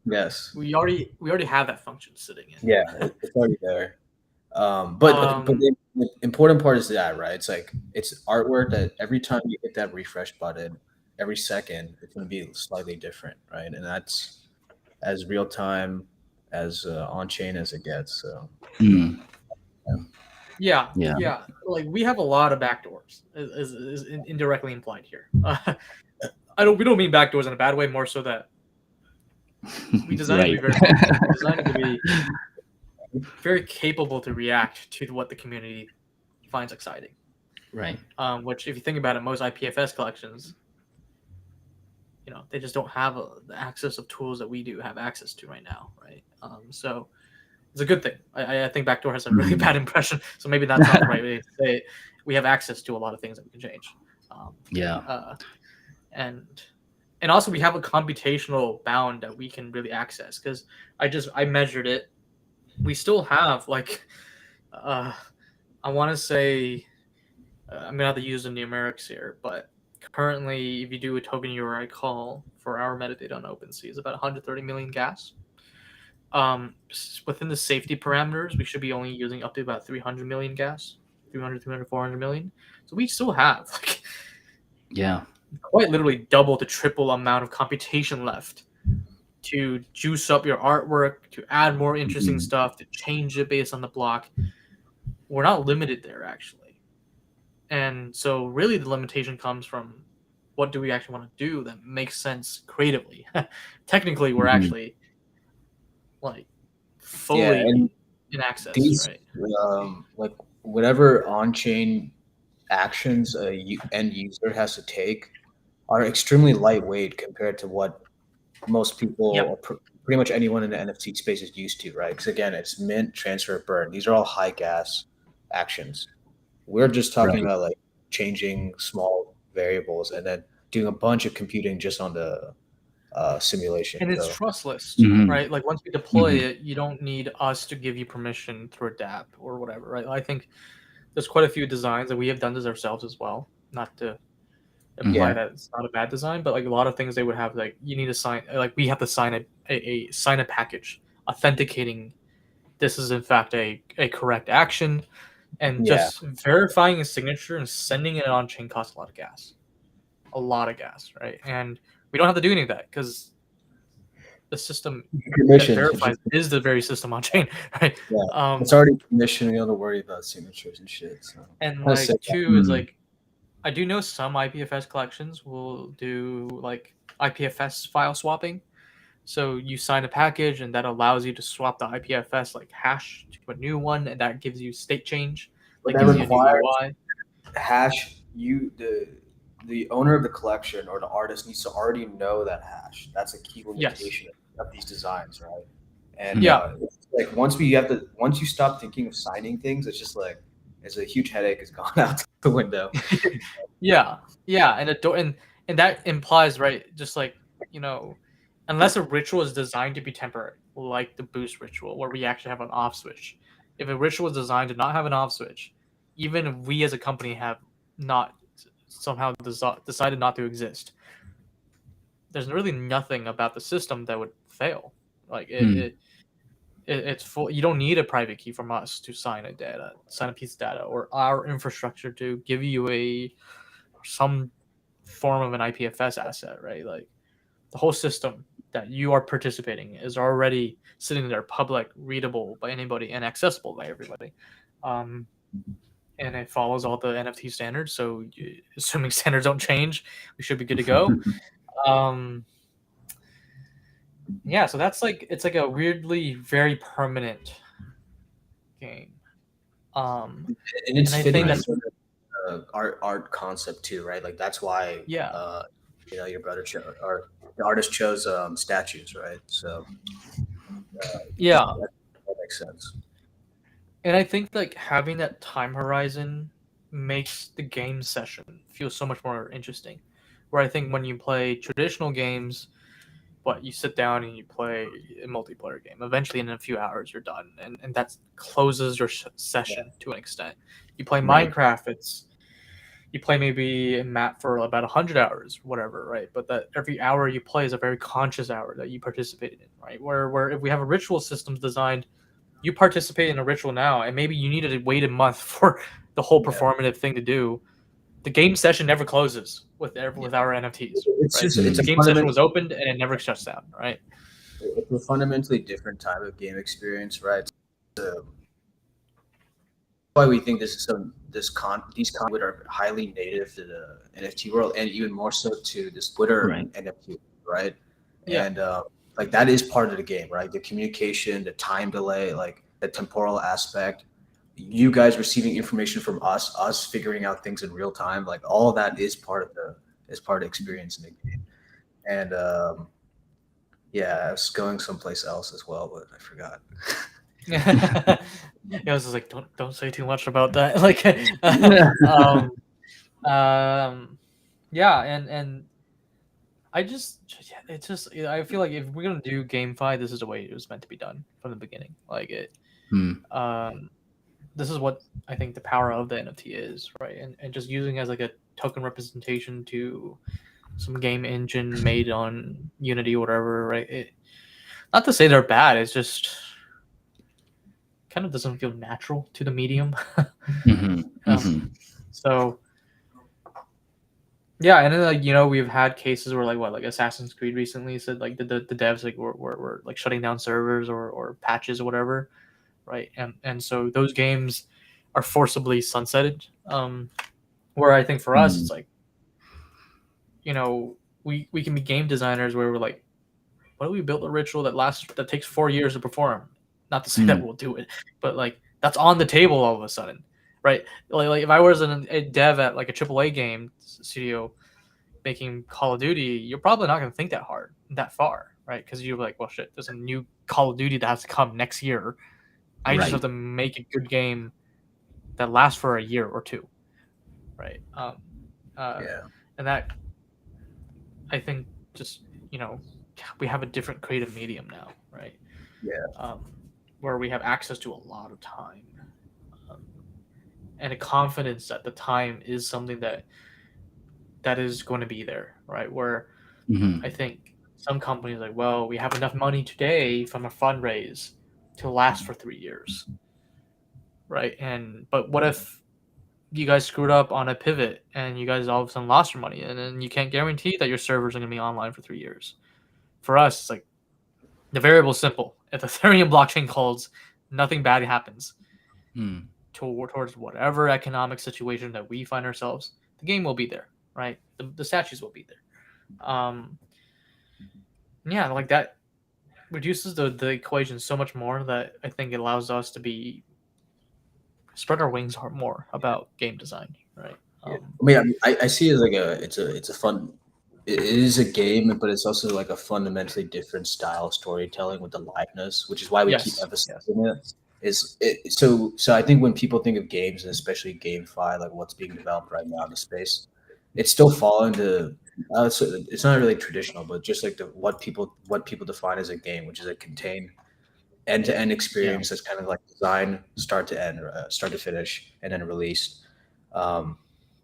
yes, we already have that function sitting in. yeah, it's already there. But Um, the important part is that, right? It's like it's artwork that every time you hit that refresh button, every second it's going to be slightly different, right? And that's as real time as on chain as it gets. So Mm. yeah. yeah, Yeah. yeah. Like we have a lot of backdoors, is indirectly implied here. We don't mean backdoors in a bad way. More so that we designed it to Right. be very flexible. We designed it to be very capable to react to what the community finds exciting. Right. Which, if you think about it, most IPFS collections, they just don't have the access of tools that we do have access to right now, right? So it's a good thing. I think backdoor has a really Mhm. bad impression, so maybe that's not the right way to say it. We have access to a lot of things that we can change, Yeah. and also we have a computational bound that we can really access because I measured it. We still have like I want to say I'm gonna have to use the numerics here, but currently, if you do a token URI call for our metadata on OpenSea, it's about 130 million gas. Within the safety parameters, we should be only using up to about 300 million gas, 300, 400 million. So we still have like Yeah. quite literally double to triple amount of computation left to juice up your artwork, to add more interesting Mhm. stuff, to change it based on the block. We're not limited there actually. And so really the limitation comes from what do we actually want to do that makes sense creatively. Technically we're Mhm. actually like Yeah, and fully in access, these right? like whatever on-chain actions a end user has to take are extremely lightweight compared to what most people, or Yep. pretty much anyone in the NFT space is used to, right? Because again, it's mint, transfer, burn. These are all high gas actions. We're just talking Right. about like changing small variables and then doing a bunch of computing just on the simulation. And it's So trustless, Mhm. right? Like once we deploy Mhm. it, you don't need us to give you permission through a DApp or whatever, right? I think there's quite a few designs, and we have done this ourselves as well. Not to imply yeah, that it's not a bad design, but like a lot of things they would have, like you need to sign, like we have to sign a sign a package authenticating this is in fact a correct action, and yeah, just verifying a signature and sending it on chain costs a lot of gas, right? And we don't have to do any of that because the system that permission. verifies is the very system on chain, right? Yeah, Um, it's already permission. You don't have to worry about signatures and shit. So and kind of sick. like two is Mm. like I do know some IPFS collections will do like IPFS file swapping. So you sign a package and that allows you to swap the IPFS like hash to a new one, and that gives you state change. But That that gives you a new requires UI. hash. The owner of the collection or the artist needs to already know that hash. That's a key Yes. limitation of these designs, right? And Yeah. it's like once you stop thinking of signing things, it's just like it's a huge headache has gone out the window. Yeah. Yeah. And that implies, right, just like, you know, unless a ritual is designed to be temporary, like the boost ritual, where we actually have an off switch. If a ritual is designed to not have an off switch, even if we as a company have not somehow decided not to exist, there's really nothing about the system that would fail. Like Hmm. it's full. You don't need a private key from us to sign a piece of data, or our infrastructure to give you some form of an IPFS asset, right? Like the whole system that you are participating is already sitting there, public, readable by anybody, and accessible by everybody. Um, and it follows all the NFT standards. So, assuming standards don't change, we should be good to go. Um, yeah, so that's like it's like a weirdly very permanent game. And it's And I fitting think Right. that's art concept too, right? Like that's why yeah, your brother or the artist chose statues, right? So yeah. that makes sense. And I think like having that time horizon makes the game session feel so much more interesting. Where I think when you play traditional games, you sit down and you play a multiplayer game. Eventually, in a few hours, you're done, and that closes your session to an extent. You play Right. Minecraft, you play maybe a map for about 100 hours, whatever, right? But that every hour you play is a very conscious hour that you participated in, right? Where if we have a ritual systems designed, you participate in a ritual now, and maybe you needed to wait a month for the whole Yeah. performative thing to do. The game session never closes with our NFTs. It's Right? just Mm. it's The a game session was opened and it never shuts down, right? it's a fundamentally different type of game experience, right? Why we think these content are highly native to the NFT world, and even more so to this Twitter Right. NFT, right? Yeah. And like that is part of the game, right? The communication, the time delay, like the temporal aspect. You guys receiving information from us figuring out things in real time, like all of that is part of the experience in the game. And yeah, I was going someplace else as well, but I forgot. Yeah, I was just like, don't say too much about that. Like, yeah, and I feel like if we're gonna do GameFi, this is the way it was meant to be done from the beginning. Like it, Hmm. this is what I think the power of the NFT is, right? And just using as like a token representation to some game engine made on Unity or whatever, right? Not to say they're bad, it's just kind of doesn't feel natural to the medium. Mhm. Mhm. So yeah, and then like we've had cases where like Assassin's Creed recently said like the devs like were like shutting down servers or patches or whatever, right? And so those games are forcibly sunsetted. Where I think for us Mm. it's like we can be game designers where we're like, what if we built a ritual that takes 4 years to perform? Not to say that Mm. we'll do it, but like that's on the table all of a sudden, right? Like if I was a dev at like a AAA game studio making Call of Duty, you're probably not going to think that far, right? Because you're like, well, shit, there's a new Call of Duty that has to come next year. I just Right. have to make a good game that lasts for a year or two, right? Yeah. And that, I think, just we have a different creative medium now, right? Yeah. Where we have access to a lot of time, and a confidence that the time is something that is going to be there, right? Where Mhm. I think some companies like, well, we have enough money today from a fundraise to last for 3 years, right? But what if you guys screwed up on a pivot and you guys all of a sudden lost your money, and then you can't guarantee that your servers are going to be online for 3 years? For us, it's like the variable's simple. If the Ethereum blockchain calls, nothing bad happens Mm. towards whatever economic situation that we find ourselves. The game will be there, right? The statues will be there. Yeah, like that reduces the equation so much more that I think it allows us to be spread our wings more about game design, right? Yeah. I see it as like it's a fun, it is a game, but it's also like a fundamentally different style of storytelling with the liveness, which is why we keep Yes. emphasizing it. So I think when people think of games, and especially GameFi, like what's being developed right now in the space, it's still fall into it's not really traditional, but just like what people define as a game, which is a contained end-to-end Yeah. experience that's kind of like design start to end, start to finish, and then released. Um,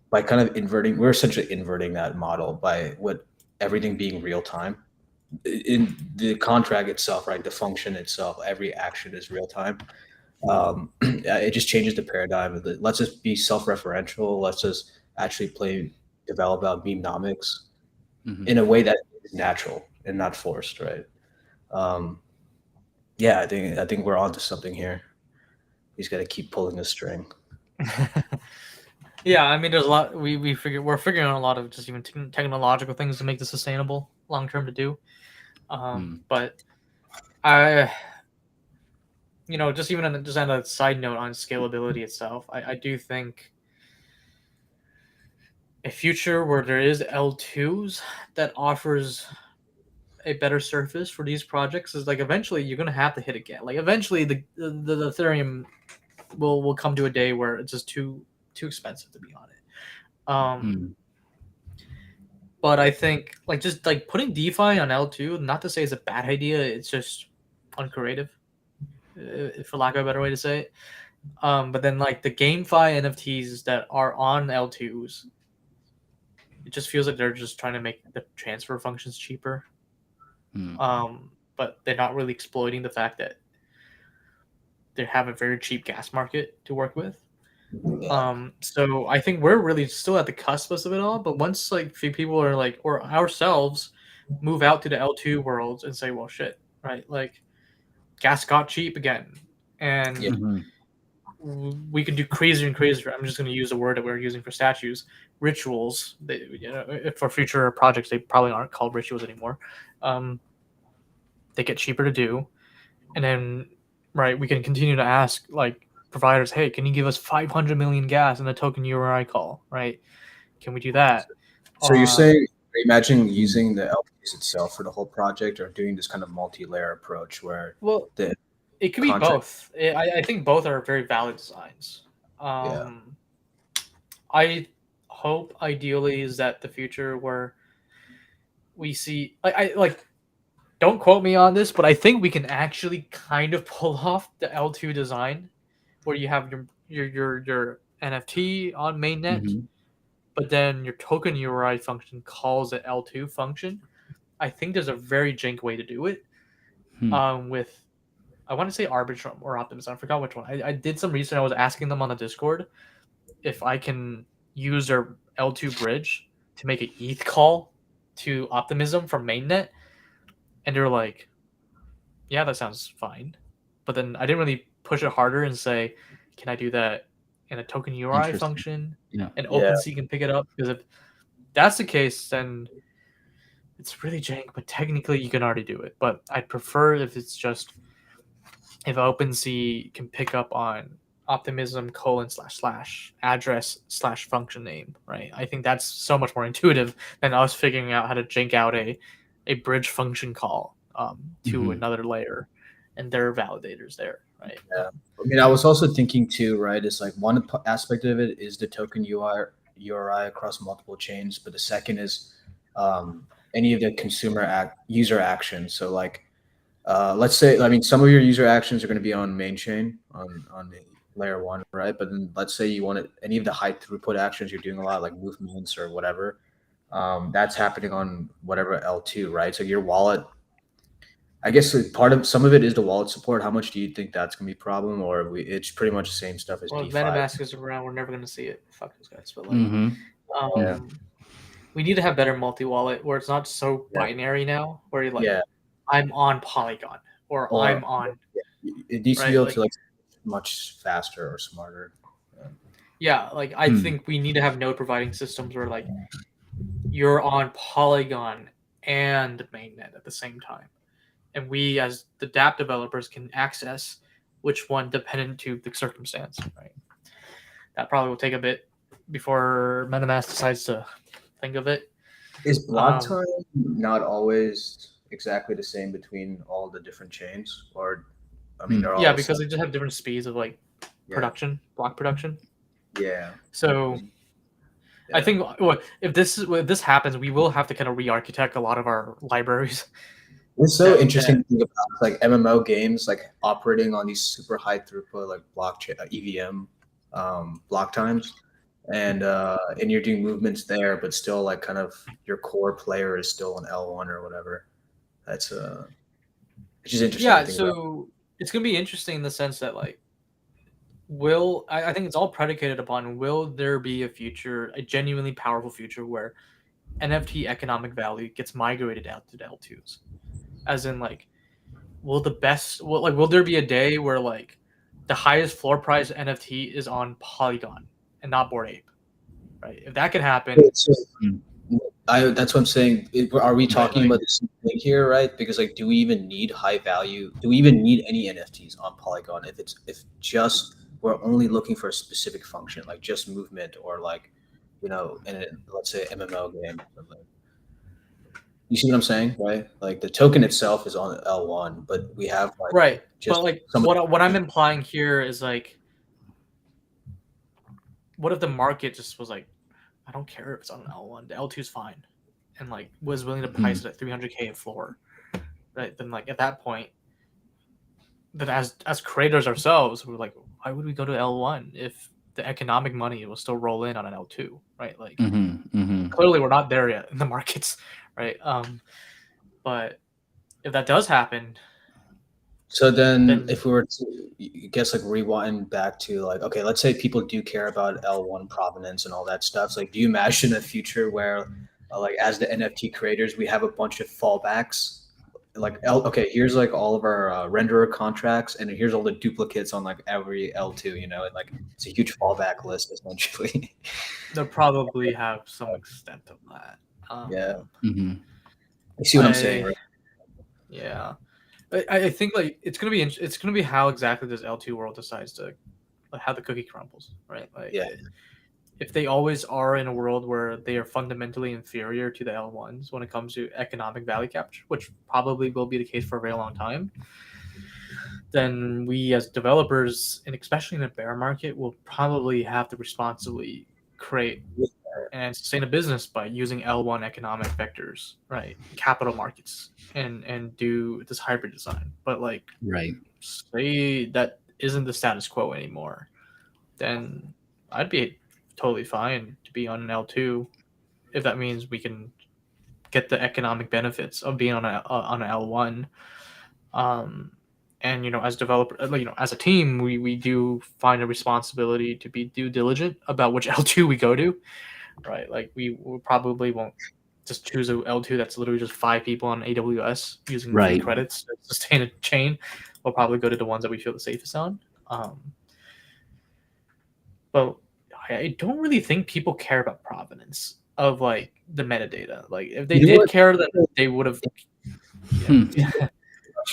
by kind of we're essentially inverting that model by what everything being real time in the contract itself, right? The function itself, every action is real time. It just changes the paradigm of let's just be self-referential. Let's just actually develop out memenomics Mhm. in a way that is natural and not forced, right? Um, yeah, I think we're onto something here. He's got to keep pulling the string. Yeah, I mean, there's a lot we're figuring out a lot of just even technological things to make this sustainable long term to do. But I, just even just on a side note on scalability itself, I do think a future where there is L2s that offers a better surface for these projects is like eventually you're gonna have to hit again. Like eventually the Ethereum will come to a day where it's just too expensive to be on it. Mm. But I think like just like putting DeFi on L2, not to say it's a bad idea, it's just uncreative, for lack of a better way to say it. But then like the GameFi NFTs that are on L2s, it just feels like they're just trying to make the transfer functions cheaper. Mm. But they're not really exploiting the fact that they have a very cheap gas market to work with. So I think we're really still at the cusp of it all. But once like few people are like, or ourselves, move out to the L2 worlds and say, well, shit, right? Like gas got cheap again, and Yeah. Mhm. we can do crazier and crazier. I'm just going to use the word that we're using for statues, rituals. For future projects, they probably aren't called rituals anymore. They get cheaper to do, and then right, we can continue to ask like providers, hey, can you give us 500 million gas in a token URI call? Right? Can we do that? So you're saying, imagine using the LPs itself for the whole project, or doing this kind of multi-layer approach where Well, the it could be contract. both. I think both are very valid designs. Yeah. I hope ideally is that the future where we see I like don't quote me on this, but I think we can actually kind of pull off the L2 design where you have your NFT on mainnet, Mhm. but then your token URI function calls the L2 function. I think there's a very jank way to do it. Hmm. With I want to say Arbitrum or Optimism. I forgot which one. I did some research. I was asking them on the Discord if I can use their L2 bridge to make an ETH call to Optimism from mainnet, and they were like, "Yeah, that sounds fine." But then I didn't really push it harder and say, "Can I do that in a token URI Interesting. function?" Yeah. And Yeah. OpenSea can pick it up, because if that's the case, then it's really jank. But technically, you can already do it. But I'd prefer if it's just if OpenSea can pick up on optimism : / address / function name, right? I think that's so much more intuitive than us figuring out how to jank out a bridge function call to Mhm. another layer. and their validators there, right? Yeah. I mean, I was also thinking too, right? It's like one aspect of it is the token URI across multiple chains, but the second is any of the user actions. So like, let's say, I mean, some of your user actions are going to be on main chain on the layer one, right? But then let's say you wanted any of the high throughput actions you're doing a lot, like movements or whatever, that's happening on whatever L2, right? So your wallet, I guess some of it is the wallet support. How much do you think that's gonna be a problem, or it's pretty much the same stuff as Well, if DeFi? MetaMask is around, we're never going to see it. Fuck those guys. But like, Mm-hmm. we need to have better multi-wallet where it's not so Yeah. binary now, where you're like, Yeah, I'm on Polygon or I'm on. it needs to Right, be able like- to like much faster or smarter. Yeah, like I think we need to have node providing systems where like you're on Polygon and mainnet at the same time, and we as the dApp developers can access which one dependent to the circumstance. Right. That probably will take a bit before MetaMask decides to think of it. Is block time not always exactly the same between all the different chains, or I mean, they're all Yeah, the because same? they just have different speeds of like production, block production. Yeah. So I think if this happens, we will have to kind of re-architect a lot of our libraries. It's so Yeah, interesting to think about like MMO games like operating on these super high throughput like blockchain EVM block times, and you're doing movements there, but still like kind of your core player is still on L1 or whatever. That's it's just interesting. Yeah, to think so it's gonna be interesting in the sense that like, I think it's all predicated upon will there be a future, a genuinely powerful future where NFT economic value gets migrated out to the L2s, as in like, will there be a day where like the highest floor price NFT is on Polygon and not Bored Ape, right? If that could happen, that's what I'm saying. Are we talking like- about the same thing here, right? Because like, do we even need high value? Do we even need any NFTs on Polygon if just we're only looking for a specific function, like just movement or like, in let's say MMO game. You see what I'm saying, right? Like the token itself is on L1, but we have like right? just But like some- what I'm implying here is like, what if the market just was like, I don't care if it's on an L1, the L2 is fine, and like was willing to price it at 300K a floor, right? Then like at that point, then as creators ourselves, we're like, why would we go to L1 if the economic money will still roll in on an L2, right? Like clearly we're not there yet in the markets, right? But if that does happen, So then if we were to, I guess, like rewind back to like, okay, let's say people do care about L1 provenance and all that stuff. So, like, do you imagine a future where, like, as the NFT creators, we have a bunch of fallbacks? Like, okay, here's like all of our renderer contracts, and here's all the duplicates on like every L2. And like it's a huge fallback list essentially. they'll probably have some extent of that. Yeah. You see what I'm saying, right? Yeah. I think like it's gonna be how exactly this L2 world decides to, like, how the cookie crumbles, right? Like, if they always are in a world where they are fundamentally inferior to the L1s when it comes to economic value capture, which probably will be the case for a very long time, then we as developers, and especially in a bear market, will probably have to responsibly create and sustain a business by using L1 economic vectors, right? Capital markets, and do this hybrid design. But like, say that isn't the status quo anymore, then I'd be totally fine to be on an L2 if that means we can get the economic benefits of being on an L1. And as developer, as a team, we do find a responsibility to be due diligent about which L2 we go to, right? Like we probably won't just choose a L2 that's literally just 5 people on AWS using free credits to sustain a chain. We'll probably go to the ones that we feel the safest on. But I don't really think people care about provenance of like the metadata. Like if they did care, then they would have.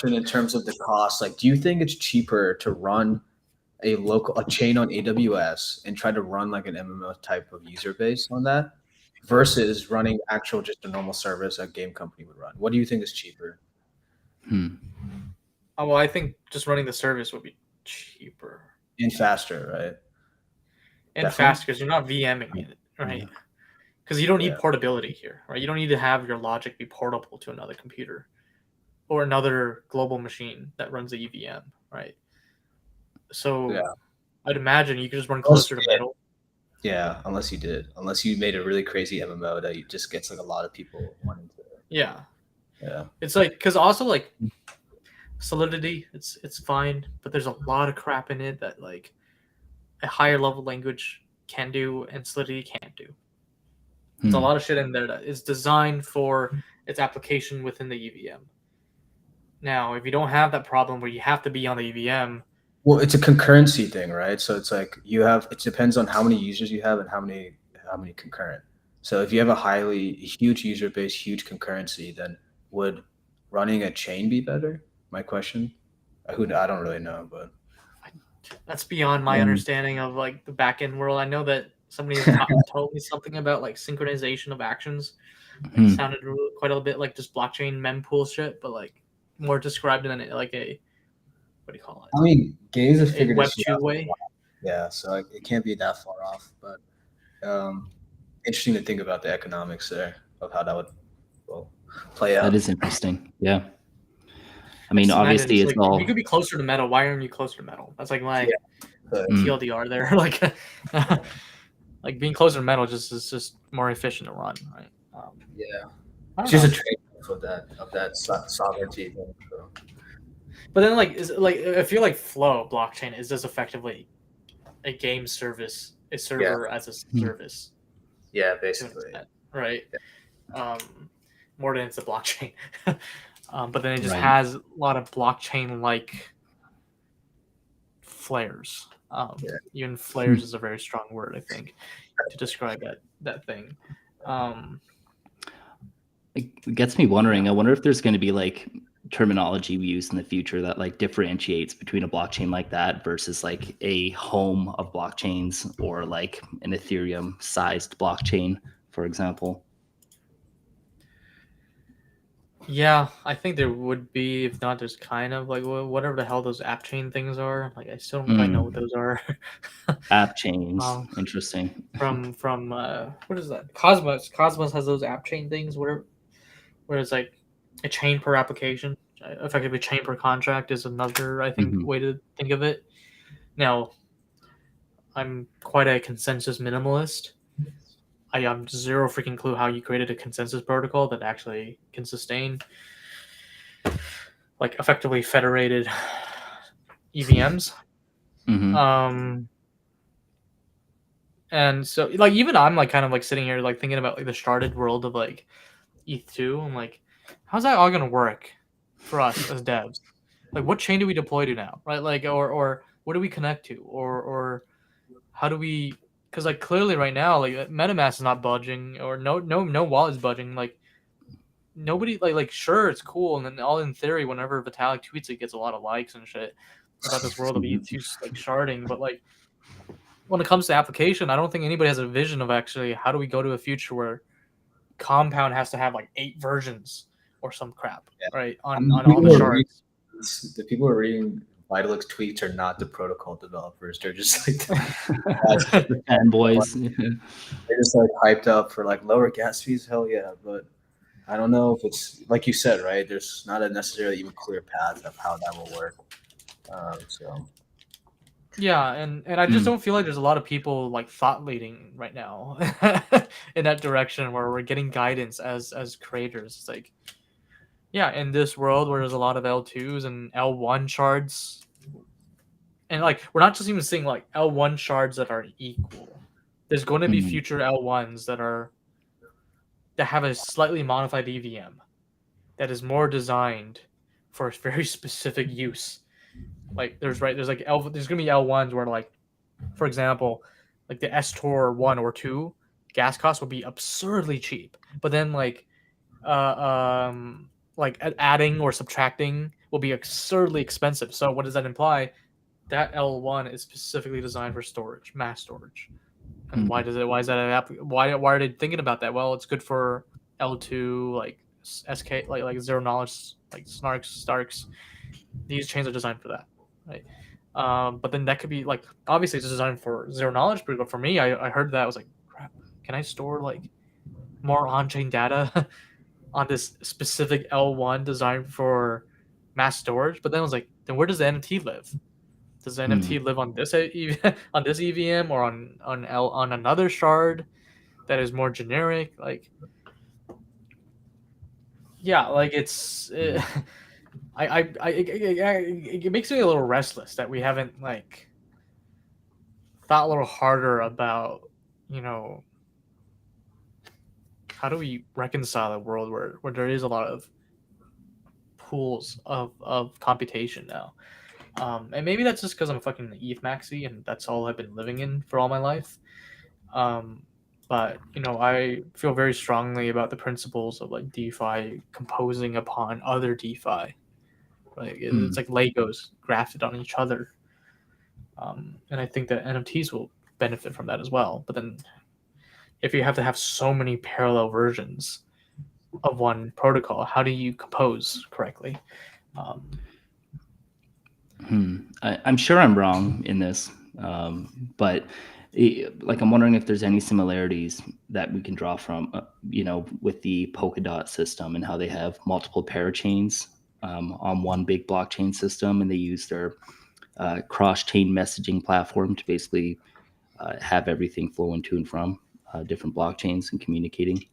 In terms of the cost, like, do you think it's cheaper to run a chain on AWS and try to run like an MMO type of user base on that versus running just a normal service a game company would run? What do you think is cheaper? Well, I think just running the service would be cheaper and faster, right? and Definitely. faster because you're not VMing it, right? Yeah. Because you don't need Yeah. portability here, right? You don't need to have your logic be portable to another computer or another global machine that runs the EVM, right? So Yeah. I'd imagine you could just run closer to metal. Yeah, unless you made a really crazy MMO that you just gets like a lot of people wanting to. Yeah, Yeah. it's like because also like Solidity, it's fine, but there's a lot of crap in it that like a higher level language can do and Solidity can't do. There's a lot of shit in there that is designed for its application within the EVM. Now, if you don't have that problem where you have to be on the EVM, Well, it's a concurrency thing, right? So it's like it depends on how many users you have and how many concurrent. So if you have a huge user base, huge concurrency, then would running a chain be better? My question. I don't really know, but that's beyond my understanding of like the backend world. I know that somebody told me something about like synchronization of actions. It sounded quite a bit like just blockchain mempool shit, but like more described in like a what do you call it? I mean, Gaze have A figured Web this two out. way. Yeah, so it can't be that far off, but interesting to think about the economics there of how that would play out. That is interesting. Yeah. I mean, Just obviously, imagine, it's like, all. you could be closer to metal. Why aren't you closer to metal? That's like my But TLDR there. Like, like being closer to metal is just more efficient to run, right? yeah, I it's don't just a know. trade of that sovereignty thing. So. But then, like, I feel like Flow blockchain is just effectively a game service, a server as a service. Yeah, to an basically. extent, right? More than it's a blockchain. But then it just Right. has a lot of blockchain-like flares. Even flares is a very strong word, I think, to describe that thing. It gets me wondering. I wonder if there's going to be like terminology we use in the future that like differentiates between a blockchain like that versus like a home of blockchains or like an Ethereum sized blockchain, for example. Yeah, I think there would be. If not, there's kind of like whatever the hell those app chain things are. Like I still don't quite know what those are. App chains. Um, Interesting. from what is that? Cosmos. Cosmos has those app chain things where it's like a chain per application. Effectively, chain per contract is another, I think, way to think of it. Now, I'm quite a consensus minimalist. I have zero freaking clue how you created a consensus protocol that actually can sustain like effectively federated EVMs. And so like even I'm like kind of like sitting here like thinking about like the sharded world of like ETH2. I'm like, how's that all gonna work for us as devs? Like what chain do we deploy to now? Right? Like or what do we connect to? Or how do we, because like clearly right now like MetaMask is not budging or no wallet is budging. Like nobody like sure it's cool and then all in theory whenever Vitalik tweets it gets a lot of likes and shit about this world of ETH2 like sharding, but like when it comes to application, I don't think anybody has a vision of actually how do we go to a future where Compound has to have like 8 versions or some crap, right? On all the shards. The people who are reading Vitalik's tweets are not the protocol developers. They're just like fanboys. They're just like hyped up for like lower gas fees. Hell yeah, but I don't know if it's like you said, right? There's not a necessarily even clear path of how that will work. So. Yeah, and I just don't feel like there's a lot of people like thought leading right now in that direction where we're getting guidance as creators. It's like, yeah, in this world where there's a lot of L2s and L1 shards, and like we're not just even seeing like L1 shards that are equal. There's going to be future L1s that have a slightly modified EVM that is more designed for a very specific use. Like there's gonna be L1s where like, for example, like the STOR 1 or 2 gas costs will be absurdly cheap, but then like adding or subtracting will be absurdly expensive. So what does that imply? That L1 is specifically designed for storage, mass storage. And why is are they thinking about that? Well, it's good for L2 like SK like zero knowledge like Snarks, Starks, These chains are designed for that, right? But then that could be like, obviously it's designed for zero knowledge, but for me, I heard that, I was like, crap, can I store like more on-chain data on this specific L1 designed for mass storage? But then I was like, then where does the NFT live? Does the NFT live on this on this EVM, or on another shard that is more generic? Like, yeah, like it makes me a little restless that we haven't like thought a little harder about, you know, how do we reconcile a world where there is a lot of pools of computation now. And maybe that's just because I'm fucking ETH maxi and that's all I've been living in for all my life. But you know, I feel very strongly about the principles of like DeFi composing upon other DeFi. Like it's like Legos grafted on each other. And I think that NFTs will benefit from that as well. But then if you have to have so many parallel versions of one protocol, how do you compose correctly? I'm sure I'm wrong in this, but like I'm wondering if there's any similarities that we can draw from, you know, with the Polkadot system and how they have multiple parachains on one big blockchain system, and they use their cross-chain messaging platform to basically have everything flowing to and from different blockchains and communicating.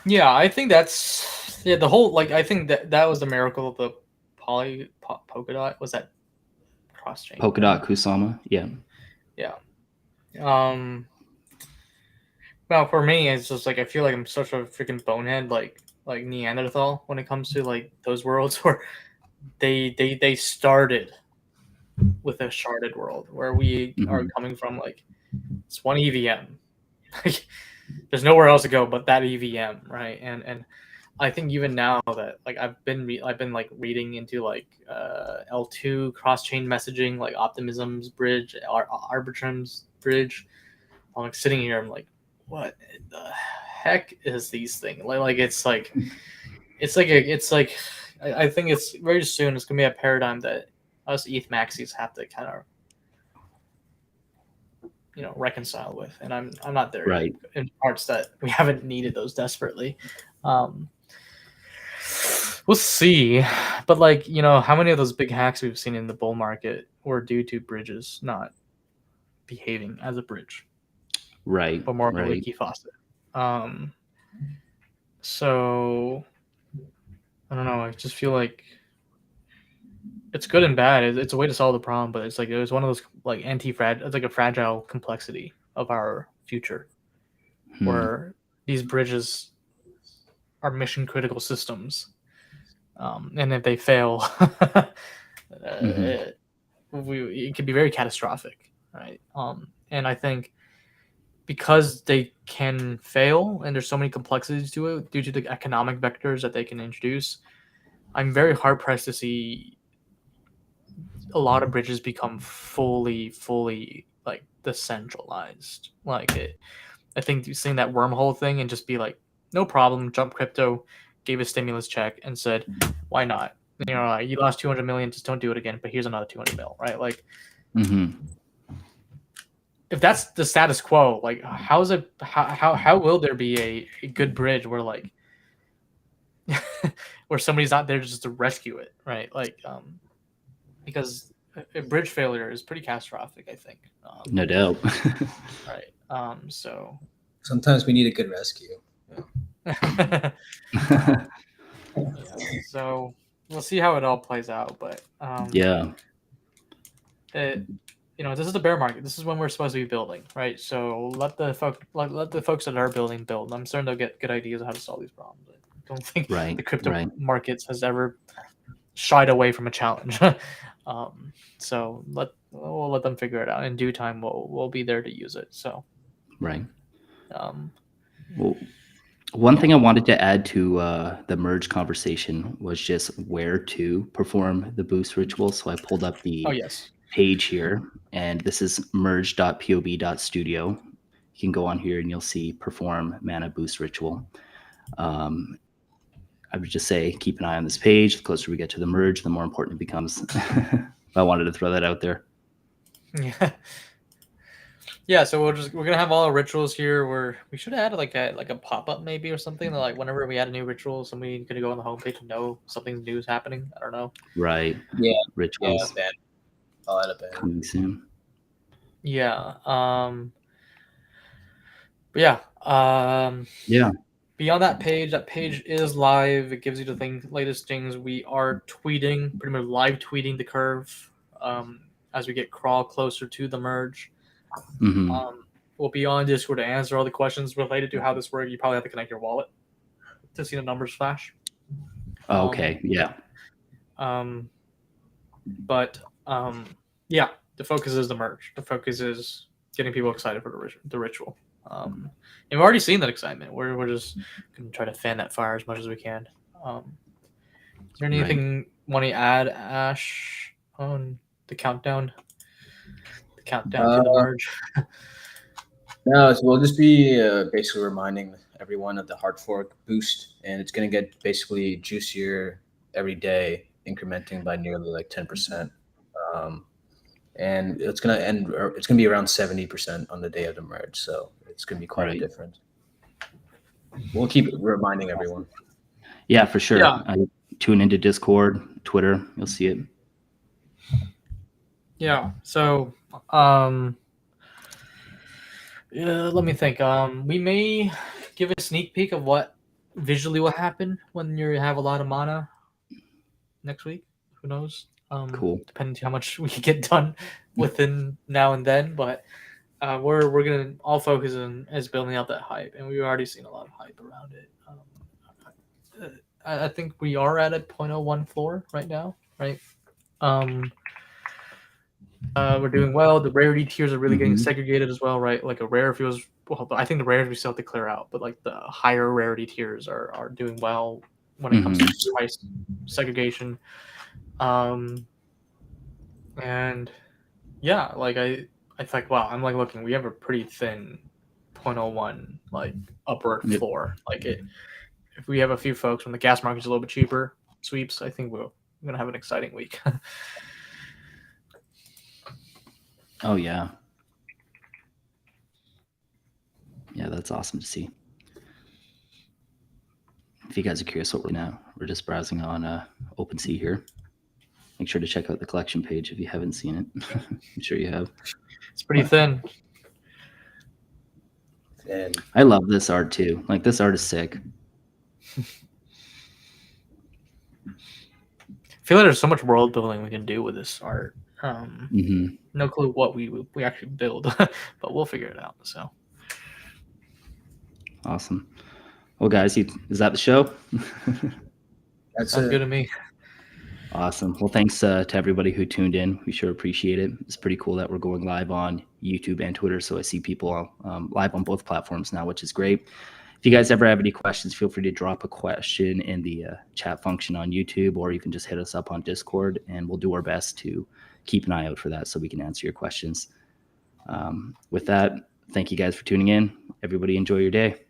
Yeah, I think that's the whole, like, I think that was the miracle of the Polkadot, was that cross-chain. Polkadot Kusama, yeah. Well, for me, it's just like I feel like I'm such a freaking bonehead, like Neanderthal, when it comes to like those worlds where they started with a sharded world where we are coming from. Like, it's one EVM. Like, there's nowhere else to go but that EVM, right? And I think even now that like I've been like reading into like L2 cross-chain messaging, like Optimism's bridge, Arbitrum's bridge. I'm like sitting here, I'm like, what the heck is these things? Like it's like I think it's very soon it's gonna be a paradigm that us ETH maxis have to kind of, you know, reconcile with, and I'm not there right yet, in parts that we haven't needed those desperately. We'll see, but like, you know, how many of those big hacks we've seen in the bull market were due to bridges not behaving as a bridge, right but more of right. a leaky faucet. So I don't know, I just feel like it's good and bad. It's a way to solve the problem, but it's like it was one of those like it's like a fragile complexity of our future, where these bridges are mission critical systems, and if they fail, it can be very catastrophic, right? And I think because they can fail and there's so many complexities to it due to the economic vectors that they can introduce, I'm very hard pressed to see a lot of bridges become fully like decentralized. Like I think you've seen that wormhole thing and just be like, no problem, Jump Crypto gave a stimulus check and said, why not? You know, you lost 200 million, just don't do it again, but here's another 200 mil, right? Like, if that's the status quo, like how will there be a good bridge where like where somebody's not there just to rescue it, right? Like, because a bridge failure is pretty catastrophic, I think. No doubt. Right. So sometimes we need a good rescue. Yeah. So we'll see how it all plays out, but yeah. You know, this is the bear market. This is when we're supposed to be building, right? So let the folks that are building build. I'm certain they'll get good ideas on how to solve these problems. I don't think the crypto markets has ever shied away from a challenge. So we'll let them figure it out. In due time, we'll be there to use it. So right. Well, one thing I wanted to add to the merge conversation was just where to perform the boost ritual. So I pulled up the page here, and this is merge.pob.studio. You can go on here and you'll see perform mana boost ritual. I would just say keep an eye on this page. The closer we get to the merge, the more important it becomes. I wanted to throw that out there. Yeah. Yeah, so we're gonna have all our rituals here. Where we should add like a pop up maybe or something. Like whenever we add a new ritual, somebody gonna go on the homepage and know something new is happening. I don't know. Right. Yeah. Rituals ban. I'll add a ban. coming soon. Yeah. But yeah. Yeah. Beyond that page is live. It gives you the latest things. We are tweeting, pretty much live tweeting the curve as we get crawl closer to the merge. hmm We'll be on Discord to answer all the questions related to how this works. You probably have to connect your wallet to see the numbers flash. Okay. Yeah. But yeah, the focus is the merge. The focus is getting people excited for the ritual. And we've already seen that excitement. We're just going to try to fan that fire as much as we can. Is there anything want to add, Ash, on the countdown? The countdown to the merge. No, we'll just be basically reminding everyone of the hard fork boost, and it's going to get basically juicier every day, incrementing by nearly like 10%. And it's going to end. It's going to be around 70% on the day of the merge, so it's going to be quite a difference. We'll keep reminding everyone. Yeah, for sure. Yeah. Tune into Discord, Twitter. You'll see it. Yeah. So, let me think. We may give a sneak peek of what visually will happen when you have a lot of mana next week. Who knows? Cool. Depending on how much we can get done within now and then, but we're gonna all focus on is building out that hype, and we've already seen a lot of hype around it. I think we are at a 0.01 floor right now, right? We're doing well. The rarity tiers are really getting segregated as well, right? Like a rare feels well. I think the rares we still have to clear out, but like the higher rarity tiers are doing well when it comes to price segregation. And yeah, like I think, wow, I'm like looking, we have a pretty thin 0.01 like upward floor. Like if we have a few folks when the gas market's a little bit cheaper, sweeps, I think we're gonna have an exciting week. Oh yeah. Yeah, that's awesome to see. If you guys are curious what we're now, we're just browsing on OpenSea here. Make sure to check out the collection page if you haven't seen it. I'm sure you have. It's pretty thin. And I love this art too. Like this art is sick. I feel like there's so much world building we can do with this art. No clue what we actually build, but we'll figure it out. So awesome. Well, guys, is that the show? that's sounds good to me. Awesome. Well, thanks to everybody who tuned in. We sure appreciate it. It's pretty cool that we're going live on YouTube and Twitter. So I see people live on both platforms now, which is great. If you guys ever have any questions, feel free to drop a question in the chat function on YouTube, or you can just hit us up on Discord, and we'll do our best to keep an eye out for that so we can answer your questions. With that, thank you guys for tuning in. Everybody enjoy your day.